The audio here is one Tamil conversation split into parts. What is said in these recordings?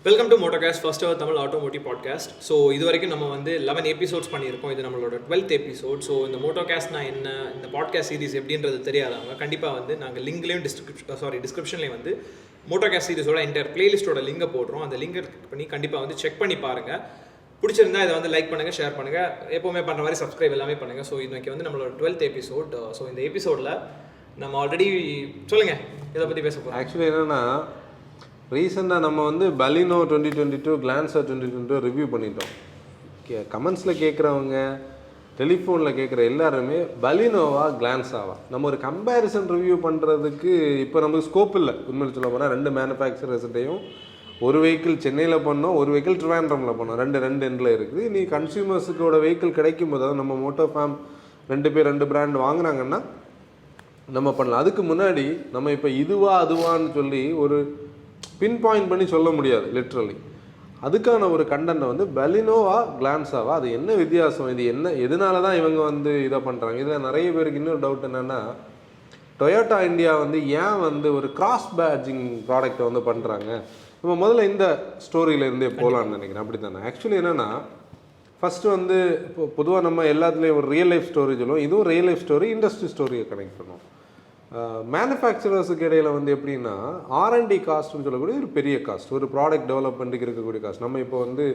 Welcome to Motocast first our Tamil automotive podcast. So இது வரைக்கும் நம்ம வந்து 11 எபிசோட்ஸ் பண்ணியிருக்கோம். இது நம்மளோட 12th எபிசோட். ஸோ இந்த மோட்டோகாஸ்ட்னா என்ன, இந்த பாட்காஸ்ட் சீரிஸ் எப்படின்றது தெரியாதவங்க கண்டிப்பாக வந்து நாங்கள் லிங்க்லேயும் டிஸ்கிரிப்ஷன்லேயும் வந்து மோட்டோகாஸ்ட் சீரிஸோட என்டையர் பிளேலிஸ்ட்டோட லிங்கை போடுறோம். அந்த லிங்கை கிளிக் பண்ணி கண்டிப்பாக வந்து செக் பண்ணி பாருங்கள். பிடிச்சிருந்தா இதை வந்து லைக் பண்ணுங்கள், ஷேர் பண்ணுங்கள், எப்போவுமே பண்ணுற மாதிரி சப்ஸ்கிரைப் எல்லாமே பண்ணுங்கள். ஸோ இன்றைக்கி வந்து நம்மளோட 12th எபிசோட். ஸோ இந்த எபிசோடில் நம்ம ஆல்ரெடி சொல்லுங்கள் இதை பற்றி பேச போகிறோம். ஆக்சுவலி என்னென்னா, ரீசெண்டாக நம்ம வந்து பலினோ 2022 கிளான்ஸர் 2022 ரிவ்யூ பண்ணிட்டோம். கமெண்ட்ஸில் கேட்குறவங்க, டெலிஃபோனில் கேட்குற எல்லாருமே பலினோவா கிளான்ஸாவா நம்ம ஒரு கம்பேரிசன் ரிவ்யூ பண்ணுறதுக்கு இப்போ நமக்கு ஸ்கோப் இல்லை. உண்மையில் சொல்ல போனால் 2 மேனுஃபேக்சரர்ஸ்கிட்டையும் ஒரு வெஹிக்கிள் சென்னையில் பண்ணோம், ஒரு வெஹிக்கிள் ட்ரிவாண்ட்ரமில் பண்ணோம். ரெண்டு எண்டில் இருக்குது. நீ கன்சியூமர்ஸுக்கோட வெஹிக்கிள் கிடைக்கும் போது, அதாவது நம்ம மோட்டோ ஃபேம் 2 பேர் 2 பிராண்ட் வாங்குறாங்கன்னா நம்ம பண்ணலாம். அதுக்கு முன்னாடி நம்ம இப்போ இதுவா அதுவான்னு சொல்லி ஒரு பின் பாயிண்ட் பண்ணி சொல்ல முடியாது லிட்ரலி. அதுக்கான ஒரு கண்டென்ட்டை வந்து பலினோவா கிளான்ஸாவா, அது என்ன வித்தியாசம், இது என்ன, எதனால தான் இவங்க வந்து இதை பண்ணுறாங்க. இதில் நிறைய பேருக்கு இன்னொரு டவுட் என்னென்னா, டொயோட்டா இந்தியா வந்து ஏன் வந்து ஒரு கிராஸ் பேட்ஜிங் ப்ராடக்டை வந்து பண்ணுறாங்க. நம்ம முதல்ல இந்த ஸ்டோரியிலேருந்தே போகலான்னு நினைக்கிறேன். அப்படி தானே ஆக்சுவலி என்னென்னா, ஃபஸ்ட்டு வந்து இப்போ பொதுவாக நம்ம எல்லாத்துலேயும் ஒரு ரியல் லைஃப் ஸ்டோரி சொல்லுவோம். இதுவும் ரியல் லைஃப் ஸ்டோரி, இண்டஸ்ட்ரி ஸ்டோரியை கனெக்ட் பண்ணுவோம். மேனுஃபேக்சரர்ஸுக்கு இடையில் வந்து எப்படின்னா, R&D காஸ்ட்னு சொல்லக்கூடிய ஒரு பெரிய காஸ்ட், ஒரு ப்ராடக்ட் டெவலப்மெண்ட்டுக்கு இருக்கக்கூடிய காஸ்ட். நம்ம இப்போ வந்து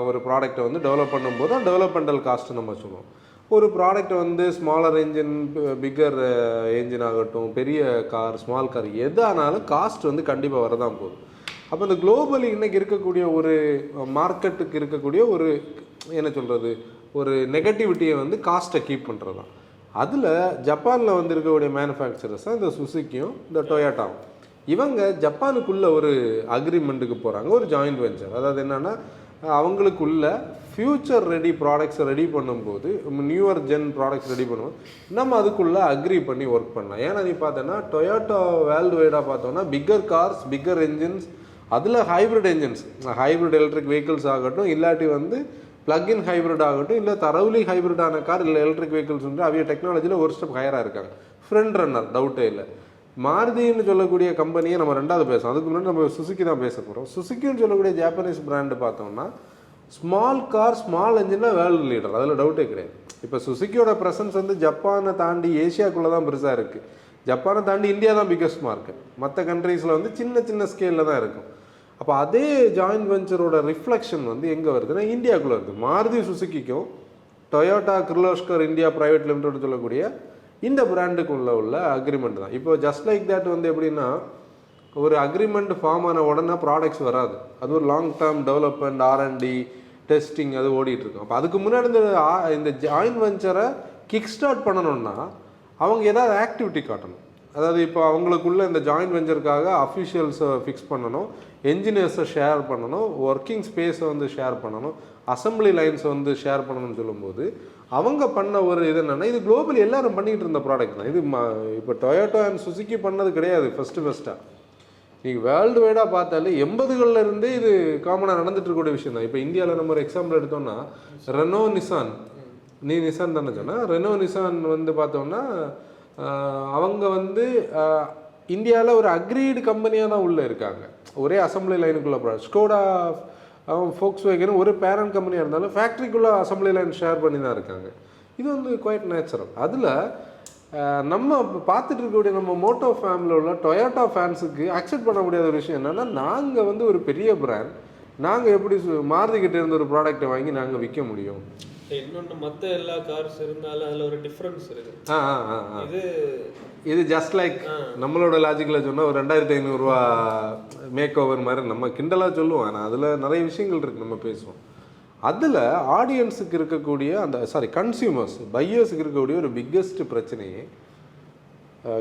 ஒரு ப்ராடக்டை வந்து டெவலப் பண்ணும்போது டெவலப்மெண்டல் காஸ்ட்டு நம்ம சொல்லுவோம். ஒரு ப்ராடக்ட்டை வந்து ஸ்மாலர் என்ஜின், பிக்கர் என்ஜின் ஆகட்டும், பெரிய கார், ஸ்மால் கார், எதானாலும் காஸ்ட் வந்து கண்டிப்பாக வரதான் போகுது. அப்போ இந்த குளோபலி இன்றைக்கி இருக்கக்கூடிய ஒரு மார்க்கெட்டுக்கு இருக்கக்கூடிய ஒரு என்ன சொல்கிறது, ஒரு நெகட்டிவிட்டியை வந்து காஸ்ட்டை கீப் பண்ணுறது தான். அதில் ஜப்பானில் வந்து இருக்கக்கூடிய மேனுஃபேக்சரர்ஸ் தான் இந்த சுசுக்கியும் இந்த டொயோட்டாவும். இவங்க ஜப்பானுக்குள்ளே ஒரு அக்ரிமெண்ட்டுக்கு போகிறாங்க, ஒரு ஜாயிண்ட் வெஞ்சர். அதாவது என்னென்னா, அவங்களுக்குள்ள ஃப்யூச்சர் ரெடி ப்ராடக்ட்ஸை ரெடி பண்ணும்போது, நியூவர் ஜென் ப்ராடக்ட்ஸ் ரெடி பண்ணும்போது நம்ம அதுக்குள்ளே அக்ரி பண்ணி ஒர்க் பண்ணலாம். ஏன்னா நீ பார்த்தோன்னா டொயோட்டா வேர்ல்டு வைடாக பார்த்தோன்னா பிக்கர் கார்ஸ், பிக்கர் என்ஜின்ஸ், அதில் hybrid engines, hybrid electric vehicles ஆகட்டும், இல்லாட்டி வந்து பிளக்இன் ஹைப்ரிட் ஆகட்டும், இல்லை தரவுலி ஹைப்ரிட்டான கார், இல்லை எலக்ட்ரிக் வெஹிக்கிள்ஸ் வந்து அவைய டெக்னாலஜியில் ஒரு ஸ்டெப் ஹையராக இருக்காங்க. ஃப்ரண்ட் ரன்னர் டவுட்டே இல்லை. மாருதின்னு சொல்லக்கூடிய கம்பெனியை நம்ம ரெண்டாவது பேசுவோம். அதுக்கு முன்னாடி நம்ம சுசுக்கி தான் பேச போகிறோம். சுசுக்கின்னு சொல்லக்கூடிய ஜாப்பனீஸ் பிராண்டு பார்த்தோம்னா ஸ்மால் கார், ஸ்மால் என்ஜினில் வேர்ல்டு லீடர், அதில் டவுட்டே கிடையாது. இப்போ சுசுக்கியோட ப்ரெசன்ஸ் வந்து ஜப்பானை தாண்டி ஏஷியாக்குள்ளே தான் பெருசாக இருக்குது. ஜப்பானை தாண்டி இந்தியா தான் பிக்கஸ்ட் மார்க்கெட். மற்ற கண்ட்ரீஸில் வந்து சின்ன சின்ன ஸ்கேலில் தான் இருக்கும். அப்போ அதே ஜாயின்ட் வெஞ்சரோட ரிஃப்ளெக்ஷன் வந்து எங்கே வருதுன்னா இந்தியாவுக்குள்ளே இருக்குது. மாருதி சுசுக்கிக்கும் Toyota Kirloskar India private limited சொல்லக்கூடிய இந்த பிராண்டுக்குள்ளே உள்ள அக்ரிமெண்ட் தான். இப்போ ஜஸ்ட் லைக் தேட் வந்து எப்படின்னா, ஒரு அக்ரிமெண்ட் ஃபார்ம் ஆன உடனே ப்ராடக்ட்ஸ் வராது. அது ஒரு long term development, R&D, testing அது ஓடிட்டுருக்கும். அப்போ அதுக்கு முன்னாடி இந்த ஜாயின்ட் வெஞ்சரை கிக் ஸ்டார்ட் பண்ணணும்னா அவங்க ஏதாவது ஆக்டிவிட்டி காட்டணும். அதாவது இப்போ அவங்களுக்குள்ள இந்த ஜாயின்ட் வெஞ்சருக்காக அஃபிஷியல்ஸை ஃபிக்ஸ் பண்ணணும், என்ஜினியர்ஸை ஷேர் பண்ணணும், ஒர்க்கிங் ஸ்பேஸை வந்து ஷேர் பண்ணணும், அசம்பிளி லைன்ஸை வந்து ஷேர் பண்ணணும்னு சொல்லும்போது அவங்க பண்ண ஒரு இது என்னென்னா, இது குளோபலி எல்லாரும் பண்ணிகிட்டு இருந்த ப்ராடக்ட் தான். இது இப்போ டொயோட்டோ அண்ட் சுசுக்கி பண்ணது கிடையாது ஃபஸ்ட்டாக. நீங்கள் வேர்ல்டு வைடாக பார்த்தாலே 80களில் இருந்தே இது காமனாக நடந்துட்டு இருக்கக்கூடிய விஷயம் தான். இப்போ இந்தியாவில் நம்ம ஒரு எக்ஸாம்பிள் எடுத்தோம்னா, ரெனோ நிசான், நீ நிசான் தானே சொன்னால், ரெனோ நிசான் வந்து பார்த்தோம்னா அவங்க வந்து இந்தியாவில் ஒரு அக்ரீடு கம்பெனியாக தான் உள்ளே இருக்காங்க. ஒரே அசம்பிளி லைனுக்குள்ளே ப்ராடக்ட். ஸ்கோடா, ஃபோக்ஸ் வேகன் ஒரு பேரண்ட் கம்பெனியாக இருந்தாலும் ஃபேக்ட்ரிக்குள்ளே அசம்பிளி லைன் ஷேர் பண்ணி தான் இருக்காங்க. இது வந்து குவைட் நேச்சுரல். அதில் நம்ம பார்த்துட்டு இருக்கக்கூடிய நம்ம மோட்டோ ஃபேமிலியில் உள்ள டொயோட்டா ஃபேன்ஸுக்கு அக்செப்ட் பண்ண முடியாத ஒரு விஷயம் என்னென்னா, நாங்கள் வந்து ஒரு பெரிய பிராண்ட், நாங்கள் எப்படி மாருதிக்கிட்ட இருந்த ஒரு ப்ராடக்டை வாங்கி நாங்கள் விற்க முடியும். இன்னொன்று, மற்ற எல்லா கார்ஸ் இருந்தாலும் அதில் ஒரு டிஃப்ரென்ஸ் இருக்குது. இது ஜஸ்ட் லைக் நம்மளோட லாஜிக்கில் சொன்னால் ஒரு 2500 ரூபா மேக் ஓவர் மாதிரி நம்ம கிண்டலாக சொல்லுவோம். ஆனால் அதில் நிறைய விஷயங்கள் இருக்குது, நம்ம பேசுவோம். அதில் ஆடியன்ஸுக்கு இருக்கக்கூடிய அந்த கன்சியூமர்ஸ், பையர்ஸுக்கு இருக்கக்கூடிய ஒரு பிக்கஸ்ட் பிரச்சனையே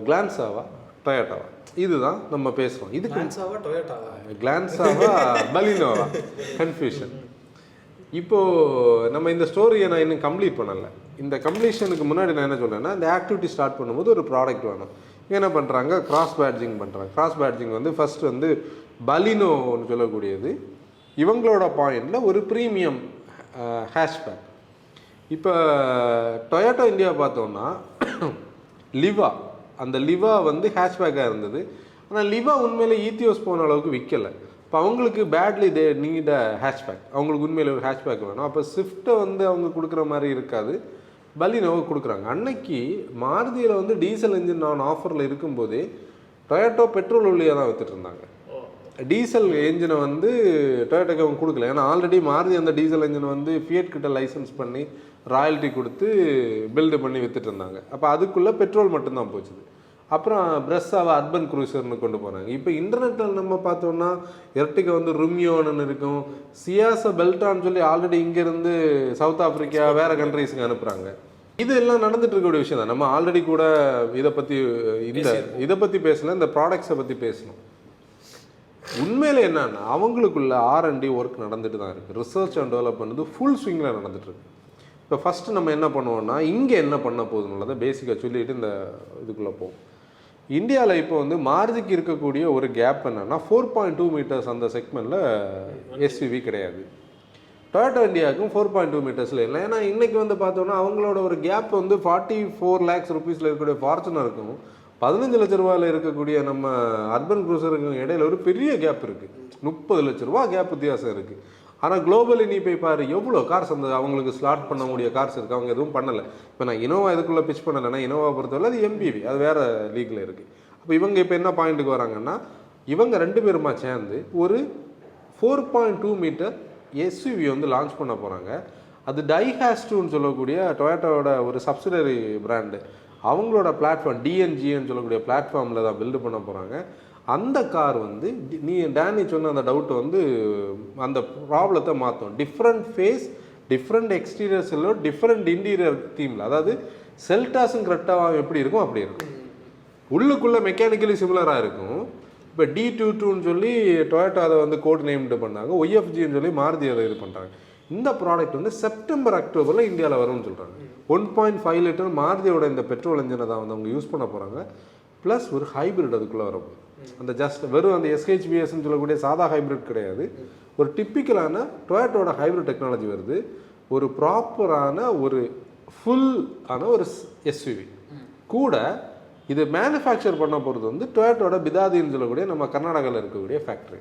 கிளான்ஸாவா டொயோட்டாவா, இதுதான் நம்ம பேசுகிறோம். இது கிளான்ஸாவா பலினோவா கன்ஃபியூஷன். இப்போது நம்ம இந்த ஸ்டோரியை நான் இன்னும் கம்ப்ளீட் பண்ணலை. இந்த கம்ப்ளீஷனுக்கு முன்னாடி நான் என்ன சொல்கிறேன்னா, இந்த ஆக்டிவிட்டி ஸ்டார்ட் பண்ணும்போது ஒரு ப்ராடக்ட் வேணும். என்ன பண்ணுறாங்க, கிராஸ் பேட்ஜிங் பண்ணுறாங்க. கிராஸ் பேட்ஜிங் வந்து ஃபஸ்ட்டு வந்து பலினோன்னு சொல்லக்கூடியது இவங்களோட பாயிண்டில் ஒரு ப்ரீமியம் ஹேஷ்பேக். இப்போ டொயோட்டோ இந்தியா பார்த்தோம்னா லிவா, அந்த லிவா வந்து ஹேஷ்பேக்காக இருந்தது. ஆனால் லிவா உண்மையிலே ஈத்தியோஸ் போன அளவுக்கு விற்கலை. இப்போ அவங்களுக்கு பேட்லி தே நீட் ஹேஷ்பேக், அவங்களுக்கு உண்மையில் ஒரு ஹேஷ்பேக் வேணும். அப்போ ஸ்விஃப்ட்டை வந்து அவங்க கொடுக்குற மாதிரி இருக்காது, பலினோவை கொடுக்குறாங்க. அன்னைக்கு மாருதியில் வந்து டீசல் இன்ஜின் நான் ஆஃபரில் இருக்கும்போதே டொயோட்டோ பெட்ரோல் உள்ளியாக தான் வித்துட்டு இருந்தாங்க. டீசல் என்ஜினை வந்து டொயோட்டோக்கு அவங்க கொடுக்கல. ஏன்னா ஆல்ரெடி மாருதி அந்த டீசல் என்ஜினை வந்து ஃபியட் கிட்ட லைசன்ஸ் பண்ணி ராயல்ட்டி கொடுத்து பில்டு பண்ணி வித்துட்டு இருந்தாங்க. அப்போ அதுக்குள்ளே பெட்ரோல் மட்டும்தான் போச்சுது. அப்புறம் பிரஸ்ஸாவை அர்பன் க்ரூசர்னு கொண்டு போனாங்க. இப்போ இன்டர்நெட்டில் நம்ம பார்த்தோம்னா எர்டிகா வந்து ருமியோன்னு இருக்கும், சியாச பெல்டான்னு சொல்லி ஆல்ரெடி இங்கேருந்து சவுத் ஆஃப்ரிக்கா வேறு கண்ட்ரீஸுக்கு அனுப்புகிறாங்க. இது எல்லாம் நடந்துட்டு இருக்கக்கூடிய விஷயம் தான். நம்ம ஆல்ரெடி கூட இதை பற்றி பேசல, இந்த ப்ராடக்ட்ஸை பற்றி பேசணும். உண்மையில் என்னன்னா அவங்களுக்குள்ள R&D ஒர்க் நடந்துட்டு தான் இருக்குது. ரிசர்ச் அண்ட் டெவலப்மெண்ட் வந்து ஃபுல் ஸ்விங்கில் நடந்துட்டுருக்கு. இப்போ ஃபஸ்ட்டு நம்ம என்ன பண்ணுவோம்னா இங்கே என்ன பண்ண போகுதுன்றதை பேசிக்காக சொல்லிட்டு இந்த இதுக்குள்ளே போவோம். இந்தியாவில் இப்போ வந்து மாருதிக்கு இருக்கக்கூடிய ஒரு கேப் என்னென்னா 4.2 மீட்டர்ஸ் அந்த செக்மெண்ட்டில் எஸ்யூவி கிடையாது. டொயோட்டா இந்தியாவுக்கும் 4.2 மீட்டர்ஸில் இல்லை. ஏன்னா இன்றைக்கி வந்து பார்த்தோன்னா அவங்களோட ஒரு கேப் வந்து 44 lakhs rupeesல இருக்கக்கூடிய ஃபார்ச்சுனருக்கும் 15 லட்ச ரூபாயில் இருக்கக்கூடிய நம்ம அர்பன் க்ரூசருக்கும் இடையில ஒரு பெரிய கேப் இருக்குது. 30 லட்ச ரூபா கேப் வித்தியாசம் இருக்குது. ஆனால் குளோபலி நீ போய் பாரு எவ்வளோ கார்ஸ் அந்த அவங்களுக்கு ஸ்லாட் பண்ண முடிய கார்ஸ் இருக்குது. அவங்க எதுவும் பண்ணலை. இப்போ நான் இனோவா இதுக்குள்ளே பிச் பண்ணலைன்னா இனோவா பொறுத்தவரை அது MPV, அது வேறு லீக்கில் இருக்குது. அப்போ இவங்க இப்போ என்ன பாயிண்ட்டுக்கு வராங்கன்னா இவங்க 2 பேருமா சேர்ந்து ஒரு 4.2 மீட்டர் எஸ்யூவி வந்து லான்ச் பண்ண போகிறாங்க. அது டைஹாஸ்டூன்னு சொல்லக்கூடிய டொயோட்டாவோட ஒரு சப்சிடரி பிராண்டு, அவங்களோட பிளாட்ஃபார்ம் DNGன்னு சொல்லக்கூடிய பிளாட்ஃபார்மில் தான் பில்டு பண்ண போகிறாங்க. அந்த கார் வந்து டேனி சொன்ன அந்த டவுட் வந்து அந்த ப்ராப்ளத்தை மாற்றும். டிஃப்ரெண்ட் ஃபேஸ், டிஃப்ரெண்ட் எக்ஸ்டீரியர் செல்லோ, டிஃப்ரெண்ட் இன்டீரியர் தீமில், அதாவது செல்டாஸும் கிரெட்டாவும் எப்படி இருக்கும் அப்படி இருக்கும். உள்ளுக்குள்ளே மெக்கானிக்கலி சிமிலராக இருக்கும். இப்போ D22ன்னு சொல்லி டொயோட்டோ அதை வந்து கோட் நேம்டு பண்ணாங்க, OFGன்னு சொல்லி மாருதி அதை இது பண்ணுறாங்க. இந்த ப்ராடக்ட் வந்து செப்டம்பர் அக்டோபரில் இந்தியாவில் வரும்னு சொல்கிறாங்க. 1.5 லிட்டர் மாருதியோட இந்த பெட்ரோல் இன்ஜினை தான் வந்து அவங்க யூஸ் பண்ண போகிறாங்க. ப்ளஸ் ஒரு ஹைப்ரிட் அதுக்குள்ளே வரும். அந்த ஜஸ்ட் வெறும் அந்த SHBSன்னு சொல்லக்கூடிய சாதா ஹைப்ரிட் கிடையாது, ஒரு டிப்பிக்கலான டொயோட்டோட ஹைப்ரிட் டெக்னாலஜி வருது. ஒரு ப்ராப்பரான ஒரு ஃபுல் ஆன ஒரு எஸ்யூவி கூட இது மேனுஃபேக்சர் பண்ண போகிறது வந்து டொயோட்டோட பிதாதின்னு சொல்லக்கூடிய நம்ம கர்நாடகாவில் இருக்கக்கூடிய ஃபேக்ட்ரி.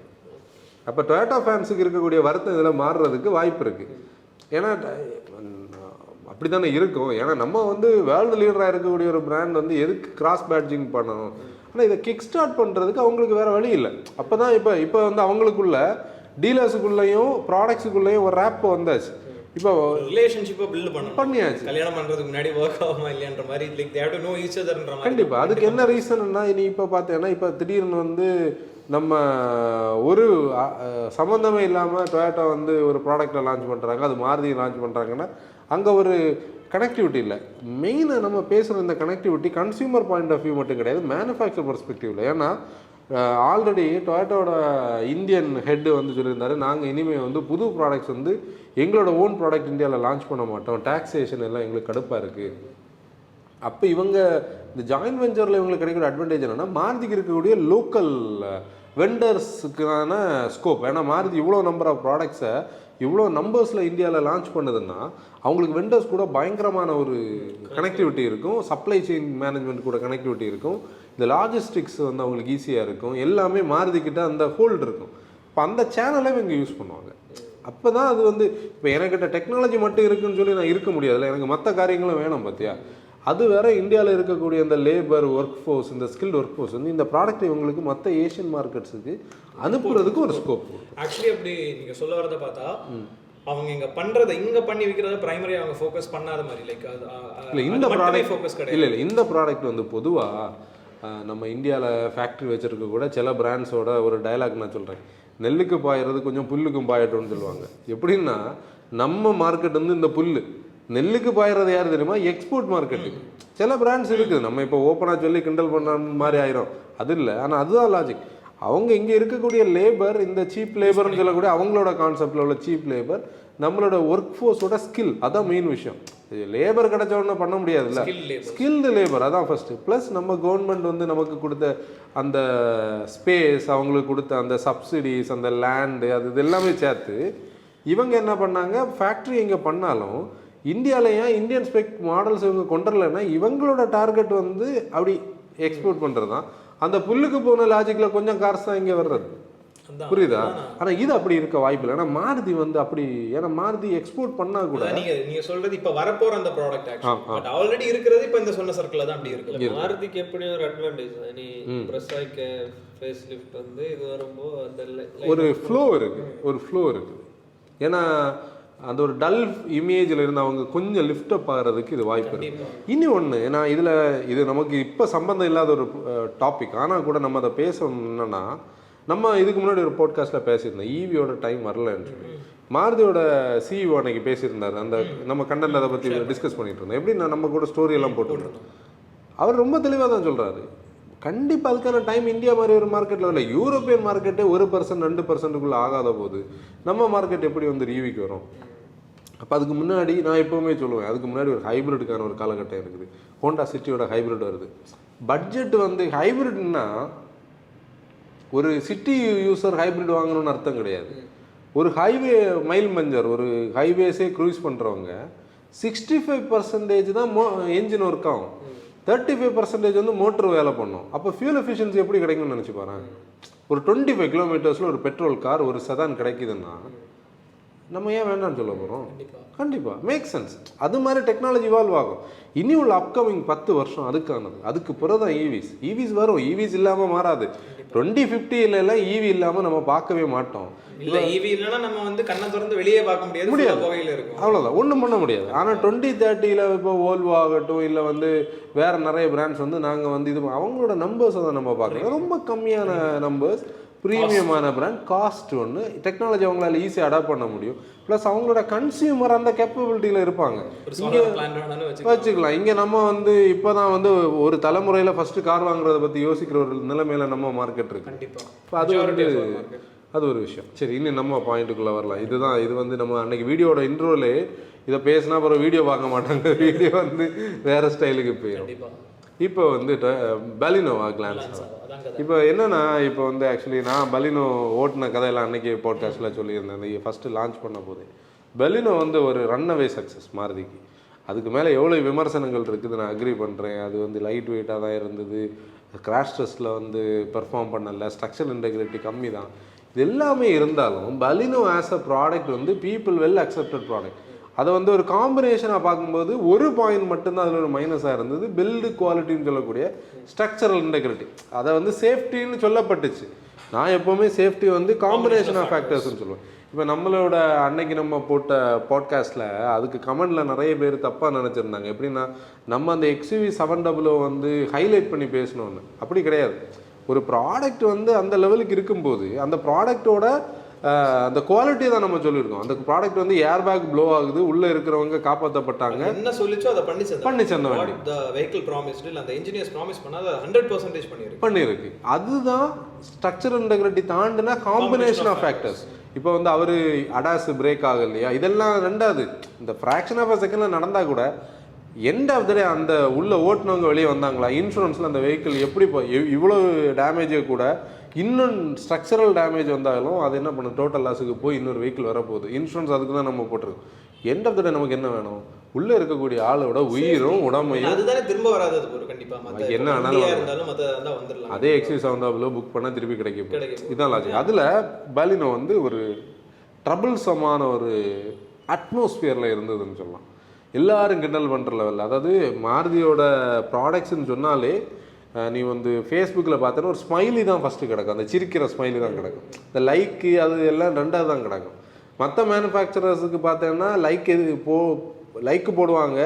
அப்போ டொயோட்டோ ஃபேன்ஸுக்கு இருக்கக்கூடிய வருத்தம் இதில் மாறுறதுக்கு வாய்ப்பு இருக்குது. ஏன்னா அப்படி தானே இருக்கும். ஏன்னா நம்ம வந்து வேர்ல்டு லீடராக இருக்கக்கூடிய ஒரு பிராண்ட் வந்து எதுக்கு கிராஸ் பேட்ஜிங் பண்ணணும்? ஆனால் இதை கிக் ஸ்டார்ட் பண்ணுறதுக்கு அவங்களுக்கு வேறு வழி இல்லை. அப்போ தான் இப்போ வந்து அவங்களுக்குள்ள டீலர்ஸுக்குள்ளேயும் ப்ராடக்ட்ஸுக்குள்ளேயும் ஒரு ரேப் வந்தாச்சு. இப்போ ரிலேஷன்ஷிப்பை பில்ட் பண்ணியாச்சு. கல்யாணம் பண்ணுறதுக்கு முன்னாடி ஒர்க் ஆகுமா இல்லையான்ற மாதிரி like they have to know each அதர்ன்ற மாதிரி. கண்டிப்பாக. அதுக்கு என்ன ரீசன்னா நீ இப்போ பார்த்தேன்னா இப்போ திடீர்னு வந்து நம்ம ஒரு சம்மந்தமே இல்லாமல் டொயோட்டா வந்து ஒரு ப்ராடக்டை லான்ச் பண்ணுறாங்க, அது மாருதி லான்ச் பண்ணுறாங்கன்னா அங்கே ஒரு கனெக்டிவிட்டி இல்லை. மெயினாக நம்ம பேசுகிற இந்த connectivity consumer point of view மட்டும் கிடையாது, மேனுஃபேக்சர் பெர்ஸ்பெக்டிவில். ஏன்னா ஆல்ரெடி டொயோட்டோட இந்தியன் ஹெட்டு வந்து சொல்லியிருந்தாரு, நாங்கள் இனிமேல் வந்து புது ப்ராடக்ட்ஸ் வந்து எங்களோட ஓன் ப்ராடக்ட் இந்தியாவில் லான்ச் பண்ண மாட்டோம், டாக்ஸேஷன் எல்லாம் எங்களுக்கு கடுப்பாக இருக்குது. அப்போ இவங்க இந்த ஜாயின்ட் வெஞ்சரில் இவங்களுக்கு கிடைக்கிற அட்வான்டேஜ் என்னென்னா மாருதிக்கு இருக்கக்கூடிய லோக்கல் வெண்டர்ஸுக்கான ஸ்கோப். ஏன்னா மாருதி இவ்வளோ நம்பர் ஆஃப் ப்ராடக்ட்ஸை இவ்வளோ நம்பர்ஸில் இந்தியாவில் லான்ச் பண்ணுதுன்னா அவங்களுக்கு வெண்டர்ஸ் கூட பயங்கரமான ஒரு கனெக்டிவிட்டி இருக்கும், சப்ளை செயின் மேனேஜ்மெண்ட் கூட கனெக்டிவிட்டி இருக்கும், இந்த லாஜிஸ்டிக்ஸ் வந்து அவங்களுக்கு ஈஸியாக இருக்கும், எல்லாமே மாருதிக்கிட்ட அந்த ஹோல்டு இருக்கும். இப்போ அந்த சேனலை இவங்க யூஸ் பண்ணுவாங்க. அப்போ தான் அது வந்து இப்போ எனக்கிட்ட டெக்னாலஜி மட்டும் இருக்குன்னு சொல்லி நான் இருக்க முடியாதுல்ல, எனக்கு மற்ற காரியங்களும் வேணும் பார்த்தியா. அது வேற இந்தியாவில் இருக்கக்கூடிய இந்த லேபர் ஒர்க் ஃபோர்ஸ், இந்த ஸ்கில்டு ஒர்க் ஃபோர்ஸ் வந்து இந்த ப்ராடக்ட் இவங்களுக்கு மற்ற ஏஷியன் மார்க்கெட்ஸுக்கு அனுப்புறதுக்கு ஒரு ஸ்கோப். ஆக்சுவலி அப்படி நீங்கள் சொல்ல வரதை பார்த்தா அவங்க இங்கே பண்ணுறதை இங்கே பண்ணி வைக்கிறத பிரைமரி அவங்க ஃபோக்கஸ் பண்ணாத மாதிரி லைக் இல்லை இந்த ப்ராடக்ட் ஃபோக்கஸ் கிடையாது. இல்லை இந்த ப்ராடக்ட் வந்து பொதுவாக நம்ம இந்தியாவில் ஃபேக்ட்ரி வச்சுருக்க கூட சில பிராண்ட்ஸோட ஒரு டயலாக் நான் சொல்கிறேன், நெல்லுக்கு பாயிறது கொஞ்சம் புல்லுக்கும் பாயட்டும்னு சொல்லுவாங்க. எப்படின்னா நம்ம மார்க்கெட் வந்து இந்த புல், நெல்லுக்கு பாயிறது யார் தெரியுமா, எக்ஸ்போர்ட் மார்க்கெட்டுக்கு. சில பிராண்ட்ஸ் இருக்குது, நம்ம இப்போ ஓப்பனாக சொல்லி கிண்டல் பண்ண மாதிரி ஆயிரும், அது இல்லை. ஆனால் அதுதான் லாஜிக். அவங்க இங்கே இருக்கக்கூடிய லேபர், இந்த சீப் லேபர்னு சொல்லக்கூடிய அவங்களோட கான்செப்டில் உள்ள சீப் லேபர், நம்மளோட ஒர்க் ஃபோர்ஸோட ஸ்கில், அதான் மெயின் விஷயம். லேபர் கிடைச்ச உடனே பண்ண முடியாதுல்ல, ஸ்கில்டு லேபர் அதான் ஃபஸ்ட்டு. ப்ளஸ் நம்ம கவர்மெண்ட் வந்து நமக்கு கொடுத்த அந்த ஸ்பேஸ், அவங்களுக்கு கொடுத்த அந்த சப்சிடிஸ், அந்த லேண்டு, அது இது எல்லாமே சேர்த்து இவங்க என்ன பண்ணாங்க, ஃபேக்ட்ரி இங்கே பண்ணாலும் இந்தியாவில் ஏன் இந்தியன் ஸ்பெக் மாடல்ஸ் இவங்க கொண்டுரலைன்னா இவங்களோட டார்கெட் வந்து அப்படி எக்ஸ்போர்ட் பண்ணுறது தான். அந்த புல்லுக்கு போன லாஜிக்கில் கொஞ்சம் கார்ஸ் தான் இங்கே வர்றது. புரியுதா? ஆனால் இது அப்படி இருக்க வாய்ப்பு இல்லை. ஏன்னா மாருதி வந்து அப்படி, ஏன்னா மாருதி எக்ஸ்போர்ட் பண்ணால் கூட நீங்க சொல்றது இப்போ வரப்போற அந்த ப்ராடக்ட் பட் ஆல்ரெடி இருக்கிறது இப்போ இந்த சொன்ன சர்க்கிள் தான் அப்படி இருக்கு. மாருதிக்கு எப்படி ஒரு அட்வான்டேஜ், நீ பிரசாய்க்க ஃபேஸ் லிஃப்ட் வந்து இது வரும்போது அந்த ஒரு ஃப்ளோ இருக்குது. ஏன்னா அந்த ஒரு டல் இமேஜில் இருந்து அவங்க கொஞ்சம் லிஃப்டப் ஆகிறதுக்கு இது வாய்ப்பு இருக்குது. இனி ஒன்று, ஏன்னா இது நமக்கு இப்போ சம்பந்தம் இல்லாத ஒரு டாபிக், ஆனால் கூட நம்ம அதை பேசணும்னா, நம்ம இதுக்கு முன்னாடி ஒரு பாட்காஸ்ட்டில் பேசியிருந்தோம் ஈவியோட டைம் வரலன்னு சொல்லி. மாருதியோட சிஇஓ அன்னைக்கு பேசியிருந்தார். அந்த நம்ம கண்டென்ட் அதை பற்றி டிஸ்கஸ் பண்ணிட்டு இருந்தோம். எப்படி நம்ம கூட ஸ்டோரி எல்லாம் போட்டுருந்தோம். அவர் ரொம்ப தெளிவாக தான் சொல்கிறாரு, கண்டிப்பாக அதுக்கான டைம் இந்தியா மாதிரி ஒரு மார்க்கெட்டில் இல்லை. யூரோப்பியன் மார்க்கெட்டே 1% 2%க்குள்ளே ஆகாத போது நம்ம மார்க்கெட் எப்படி வந்து ஈவிக்கு வரும்? அப்போ அதுக்கு முன்னாடி நான் எப்போவுமே சொல்லுவேன், அதுக்கு முன்னாடி ஒரு ஹைப்ரிடுக்கான ஒரு காலகட்டம் இருக்குது. ஹோண்டா சிட்டியோட ஹைப்ரிட் வருது. பட்ஜெட் வந்து ஹைப்ரிட்னா ஒரு சிட்டி யூஸர் ஹைப்ரிட் வாங்கணும்னு அர்த்தம் கிடையாது. ஒரு ஹைவே மைல் மஞ்சர், ஒரு ஹைவேஸே க்ரூஸ் பண்ணுறவங்க 65% தான் என்ஜின் ஒர்க் ஆகும், 35% வந்து மோட்டர் வேலை பண்ணும். அப்போ ஃபியூல் எஃபிஷியன்சி எப்படி கிடைக்கும்னு நினச்சி பாருங்க. ஒரு 25 கிலோமீட்டர்ஸில் ஒரு பெட்ரோல் கார், ஒரு செதான் கிடைக்குதுன்னா நம்ம ஏன் வேண்டாம்னு சொல்ல போகிறோம்? கண்டிப்பாக மேக் சென்ஸ். அது மாதிரி டெக்னாலஜி இவால்வ் ஆகும். இனி உள்ள அப்கமிங் 10 வருஷம் அதுக்கானது. அதுக்கு பிறகு தான் ஈவிஸ் வரும். ஈவிஸ் இல்லாமல் மாறாது. 2050 எல்லாம் ஈவி இல்லாமல் நம்ம பார்க்கவே மாட்டோம். இல்லை ஈவி இல்லைன்னா நம்ம வந்து கண்ணை திறந்து வெளியே பார்க்க முடியாது, புகையில் இருக்கும், அவ்வளோதான், ஒன்றும் பண்ண முடியாது. ஆனால் 2030 இப்போ ஓல்வோ ஆகட்டும், இல்லை வந்து வேறு நிறைய பிராண்ட்ஸ் வந்து நாங்கள் வந்து இது அவங்களோட நம்பர்ஸை தான் நம்ம பார்க்குறோம். ரொம்ப கம்மியான நம்பர்ஸ், ப்ரீமியமான பிராண்ட், காஸ்ட் ஒன்று, டெக்னாலஜி அவங்களால ஈஸியாக அடாப்ட் பண்ண முடியும். ப்ளஸ் அவங்களோட கன்சியூமர் அந்த கேப்பபிலிட்டியில் இருப்பாங்க. இங்கே வச்சுக்கலாம். இங்கே நம்ம வந்து இப்போ தான் வந்து ஒரு தலைமுறையில் ஃபஸ்ட்டு கார் வாங்குறத பற்றி யோசிக்கிற ஒரு நிலைமையில நம்ம மார்க்கெட் இருக்குது. கண்டிப்பாக. இப்போ அது வந்து அது ஒரு விஷயம். சரி, இன்னும் நம்ம பாயிண்ட்டுக்குள்ளே வரலாம். இது வந்து நம்ம அன்னைக்கு வீடியோட இன்ட்ரோலே இதை பேசினா அப்புறம் வீடியோ பார்க்க மாட்டாங்க, வீடியோ வந்து வேறு ஸ்டைலுக்கு போயிடும். இப்போ வந்து பலினோவா கிளான்ஸ். இப்போ என்னன்னா, இப்போ வந்து ஆக்சுவலி நான் பலினோ ஓட்டின கதையெல்லாம் அன்னைக்கு பாட்காஸ்ட்டில் சொல்லியிருந்தேன். அந்த ஃபஸ்ட்டு லான்ச் பண்ண போது பலினோ வந்து ஒரு ரன்னவே சக்ஸஸ் மாருதிக்கு. அதுக்கு மேலே எவ்வளோ விமர்சனங்கள் இருக்குது நான் அக்ரி பண்ணுறேன். அது வந்து லைட் வெயிட்டாக தான் இருந்தது, கிராஷ் டெஸ்ட்டில் வந்து பெர்ஃபார்ம் பண்ணலை, ஸ்ட்ரக்சரல் இன்டெகிரிட்டி கம்மி தான். இது எல்லாமே இருந்தாலும் பலினோ ஆஸ் அ ப்ராடக்ட் வந்து பீப்புள் வெல் அக்செப்டட் ப்ராடக்ட். அதை வந்து ஒரு காம்பினேஷனாக பார்க்கும்போது ஒரு பாயிண்ட் மட்டும்தான் அதில் ஒரு மைனஸாக இருந்தது, பில்டு குவாலிட்டின்னு சொல்லக்கூடிய ஸ்ட்ரக்சரல் இன்டெகிரிட்டி. அதை வந்து சேஃப்டின்னு சொல்லப்பட்டுச்சு. நான் எப்போவுமே சேஃப்டி வந்து காம்பினேஷன் ஆஃப் ஃபேக்டர்ஸ்ன்னு சொல்லுவேன். இப்போ நம்மளோட அன்னைக்கு நம்ம போட்ட பாட்காஸ்ட்டில் அதுக்கு கமெண்டில் நிறைய பேர் தப்பாக நினச்சிருந்தாங்க. எப்படின்னா, நம்ம அந்த XUV 700 வந்து ஹைலைட் பண்ணி பேசணுன்னு. அப்படி கிடையாது. ஒரு ப்ராடக்ட் வந்து அந்த லெவலுக்கு இருக்கும்போது அந்த ப்ராடக்டோட அந்த குவாலிட்டி தான் நம்ம சொல்லியிருக்கோம். அந்த ப்ராடக்ட் வந்து ஏர் பேக் ப்ளோ ஆகுது, உள்ளே இருக்கிறவங்க காப்பாற்றப்பட்டாங்க, என்ன சொல்லிச்சோ அதை பண்ணி சென்ன வெஹிக்கிள் ப்ராமிஸ்டு இல்லை அந்த இன்ஜினியர்ஸ் ப்ராமிஸ் பண்ணாத 100% பண்ணியிருக்கு. அதுதான் ஸ்ட்ரக்சரல் இன்டெகிரிட்டி தாண்டினா காம்பினேஷன் ஆஃப் ஃபேக்டர்ஸ். இப்போ வந்து அவர் அடாஸ் பிரேக் ஆகல இல்லையா, இதெல்லாம் ரெண்டாவது இந்த ஃப்ராக்ஷன் ஆஃப் அ செகண்டில் நடந்தால் கூட எண்ட் ஆஃப் த டே அந்த உள்ள ஓட்டுனவங்க வெளியே வந்தாங்களா, இன்சூரன்ஸில் அந்த வெஹிக்கிள் எப்படி இவ்வளோ டேமேஜே கூட இன்னும் ஸ்ட்ரக்சரல் டேமேஜ் வந்தாலும் அது என்ன பண்ணும், டோட்டல் லாஸுக்கு போய் இன்னொரு வெஹிக்கிள் வரப்போகுது. இன்சூரன்ஸ் அதுக்கு தான் நம்ம போட்டிருக்கோம். எண்ட் ஆஃப் த டே நமக்கு என்ன வேணும், உள்ளே இருக்கக்கூடிய ஆளோட உயிரும் உடம்பையும். அதுதானே திரும்ப வராது. கண்டிப்பாக என்ன ஆனாலும் அதே XUV 700 புக் பண்ணால் திருப்பி கிடைக்கும். இதுதான் லாஜிக். அதில் பலினோ வந்து ஒரு ட்ரபிள்ஸமான ஒரு அட்மாஸ்பியரில் இருந்ததுன்னு சொல்லலாம். எல்லாரும் கிண்டல் பண்ணுற லெவலில். அதாவது மாருதியோட ப்ராடக்ட்ஸ்ன்னு சொன்னாலே நீ வந்து ஃபேஸ்புக்கில் பார்த்தோன்னா ஒரு ஸ்மைலி தான் ஃபஸ்ட்டு கிடக்கும், அந்த சிரிக்கிற ஸ்மைலி தான் கிடக்கும். இந்த லைக்கு அது எல்லாம் ரெண்டாவது தான் கிடக்கும். மற்ற மேனுஃபேக்சரர்ஸுக்கு பார்த்தோன்னா லைக்கு போடுவாங்க,